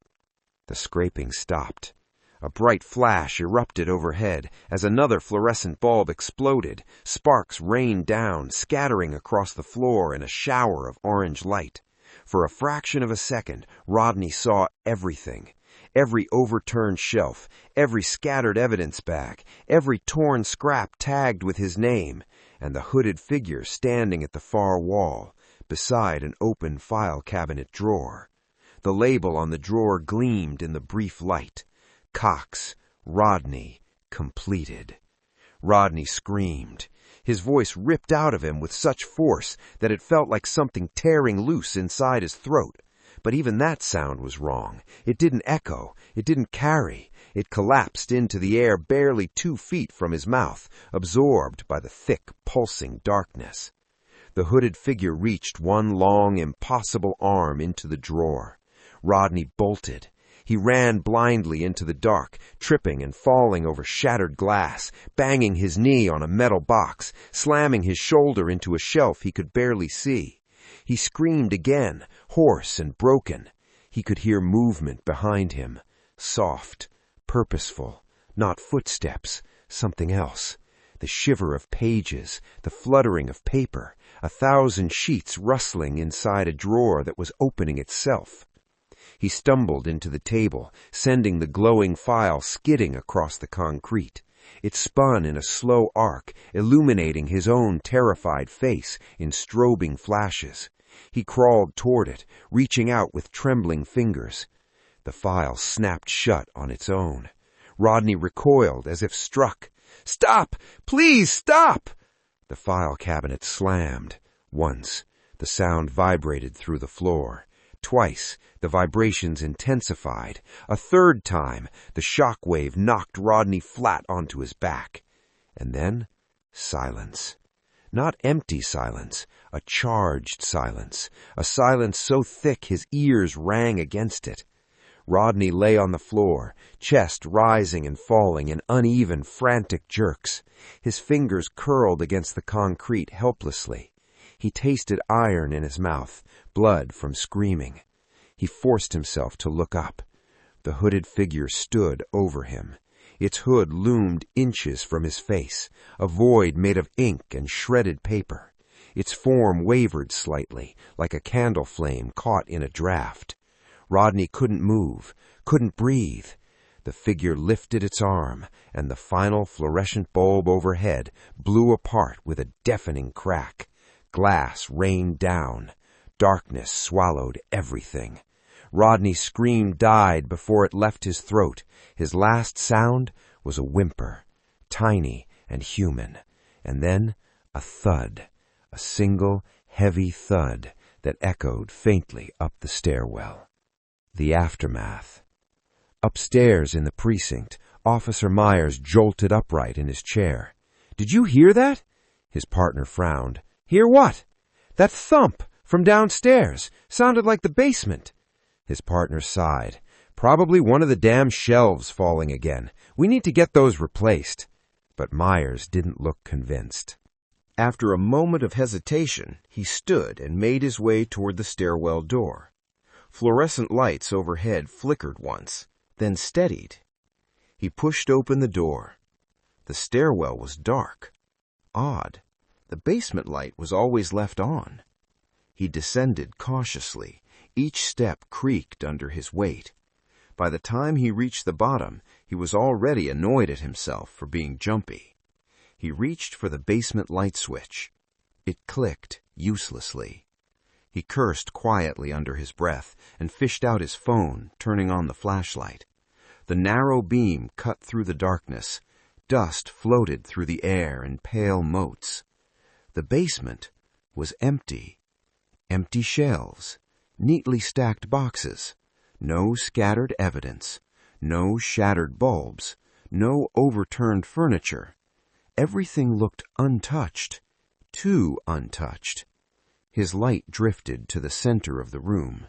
The scraping stopped. A bright flash erupted overhead as another fluorescent bulb exploded. Sparks rained down, scattering across the floor in a shower of orange light. For a fraction of a second, Rodney saw everything. Every overturned shelf, every scattered evidence bag, every torn scrap tagged with his name, and the hooded figure standing at the far wall, beside an open file cabinet drawer. The label on the drawer gleamed in the brief light. Cox, Rodney, completed. Rodney screamed. His voice ripped out of him with such force that it felt like something tearing loose inside his throat. But even that sound was wrong. It didn't echo. It didn't carry. It collapsed into the air barely 2 feet from his mouth, absorbed by the thick, pulsing darkness. The hooded figure reached one long, impossible arm into the drawer. Rodney bolted. He ran blindly into the dark, tripping and falling over shattered glass, banging his knee on a metal box, slamming his shoulder into a shelf he could barely see. He screamed again, hoarse and broken. He could hear movement behind him, soft, purposeful, not footsteps, something else. The shiver of pages, the fluttering of paper, 1,000 sheets rustling inside a drawer that was opening itself. He stumbled into the table, sending the glowing file skidding across the concrete. It spun in a slow arc, illuminating his own terrified face in strobing flashes. He crawled toward it, reaching out with trembling fingers. The file snapped shut on its own. Rodney recoiled as if struck. "Stop! Please stop!" The file cabinet slammed. Once, the sound vibrated through the floor. Twice, the vibrations intensified. A third time, the shock wave knocked Rodney flat onto his back. And then, silence. Not empty silence, a charged silence. A silence so thick his ears rang against it. Rodney lay on the floor, chest rising and falling in uneven, frantic jerks. His fingers curled against the concrete helplessly. He tasted iron in his mouth, blood from screaming. He forced himself to look up. The hooded figure stood over him. Its hood loomed inches from his face, a void made of ink and shredded paper. Its form wavered slightly, like a candle flame caught in a draft. Rodney couldn't move, couldn't breathe. The figure lifted its arm, and the final fluorescent bulb overhead blew apart with a deafening crack. Glass rained down. Darkness swallowed everything. Rodney's scream died before it left his throat. His last sound was a whimper, tiny and human, and then a thud, a single heavy thud that echoed faintly up the stairwell. The aftermath. Upstairs in the precinct, Officer Myers jolted upright in his chair. "Did you hear that?" His partner frowned. "Hear what?" "That thump from downstairs. Sounded like the basement." His partner sighed. "Probably one of the damn shelves falling again. We need to get those replaced." But Myers didn't look convinced. After a moment of hesitation, he stood and made his way toward the stairwell door. Fluorescent lights overhead flickered once, then steadied. He pushed open the door. The stairwell was dark. Odd. The basement light was always left on. He descended cautiously. Each step creaked under his weight. By the time he reached the bottom, he was already annoyed at himself for being jumpy. He reached for the basement light switch. It clicked uselessly. He cursed quietly under his breath and fished out his phone, turning on the flashlight. The narrow beam cut through the darkness. Dust floated through the air in pale motes. The basement was empty. Empty shelves, neatly stacked boxes, no scattered evidence, no shattered bulbs, no overturned furniture. Everything looked untouched, too untouched. His light drifted to the center of the room.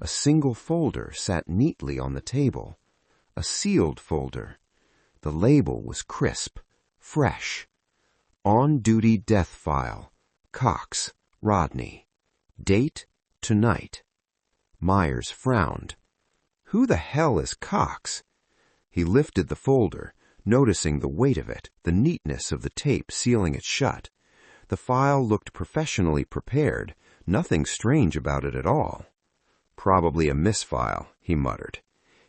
A single folder sat neatly on the table, a sealed folder. The label was crisp, fresh. On-duty death file, Cox, Rodney. Date, tonight. Myers frowned. Who the hell is Cox? He lifted the folder, noticing the weight of it, the neatness of the tape sealing it shut. The file looked professionally prepared, nothing strange about it at all. Probably a misfile, he muttered.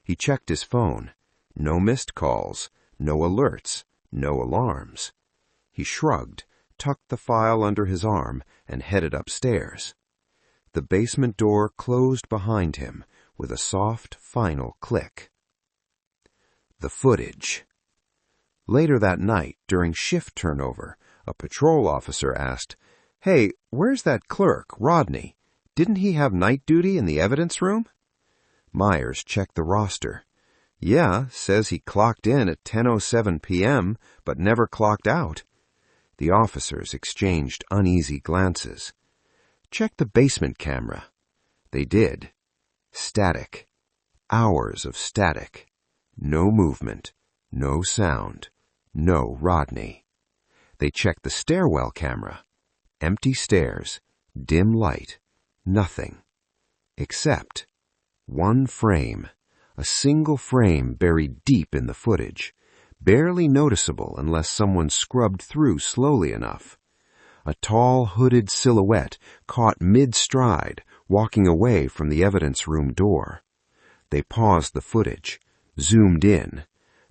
He checked his phone. No missed calls, no alerts, no alarms. He shrugged, tucked the file under his arm, and headed upstairs. The basement door closed behind him with a soft, final click. The footage. Later that night, during shift turnover, a patrol officer asked, "Hey, where's that clerk, Rodney? Didn't he have night duty in the evidence room?" Myers checked the roster. "Yeah, says he clocked in at 10:07 p.m., but never clocked out." The officers exchanged uneasy glances. "Check the basement camera." They did. Static. Hours of static. No movement. No sound. No Rodney. They checked the stairwell camera. Empty stairs. Dim light. Nothing. Except one frame. A single frame buried deep in the footage. Barely noticeable unless someone scrubbed through slowly enough. A tall, hooded silhouette caught mid-stride, walking away from the evidence room door. They paused the footage, zoomed in.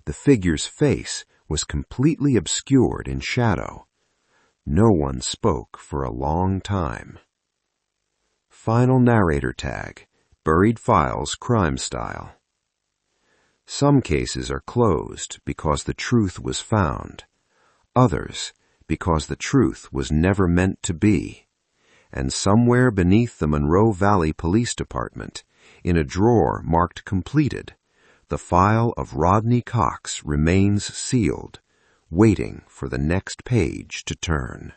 The figure's face was completely obscured in shadow. No one spoke for a long time. Final narrator tag, buried files crime style. Some cases are closed because the truth was found. Others because the truth was never meant to be. And somewhere beneath the Monroe Valley Police Department, in a drawer marked completed, the file of Rodney Cox remains sealed, waiting for the next page to turn.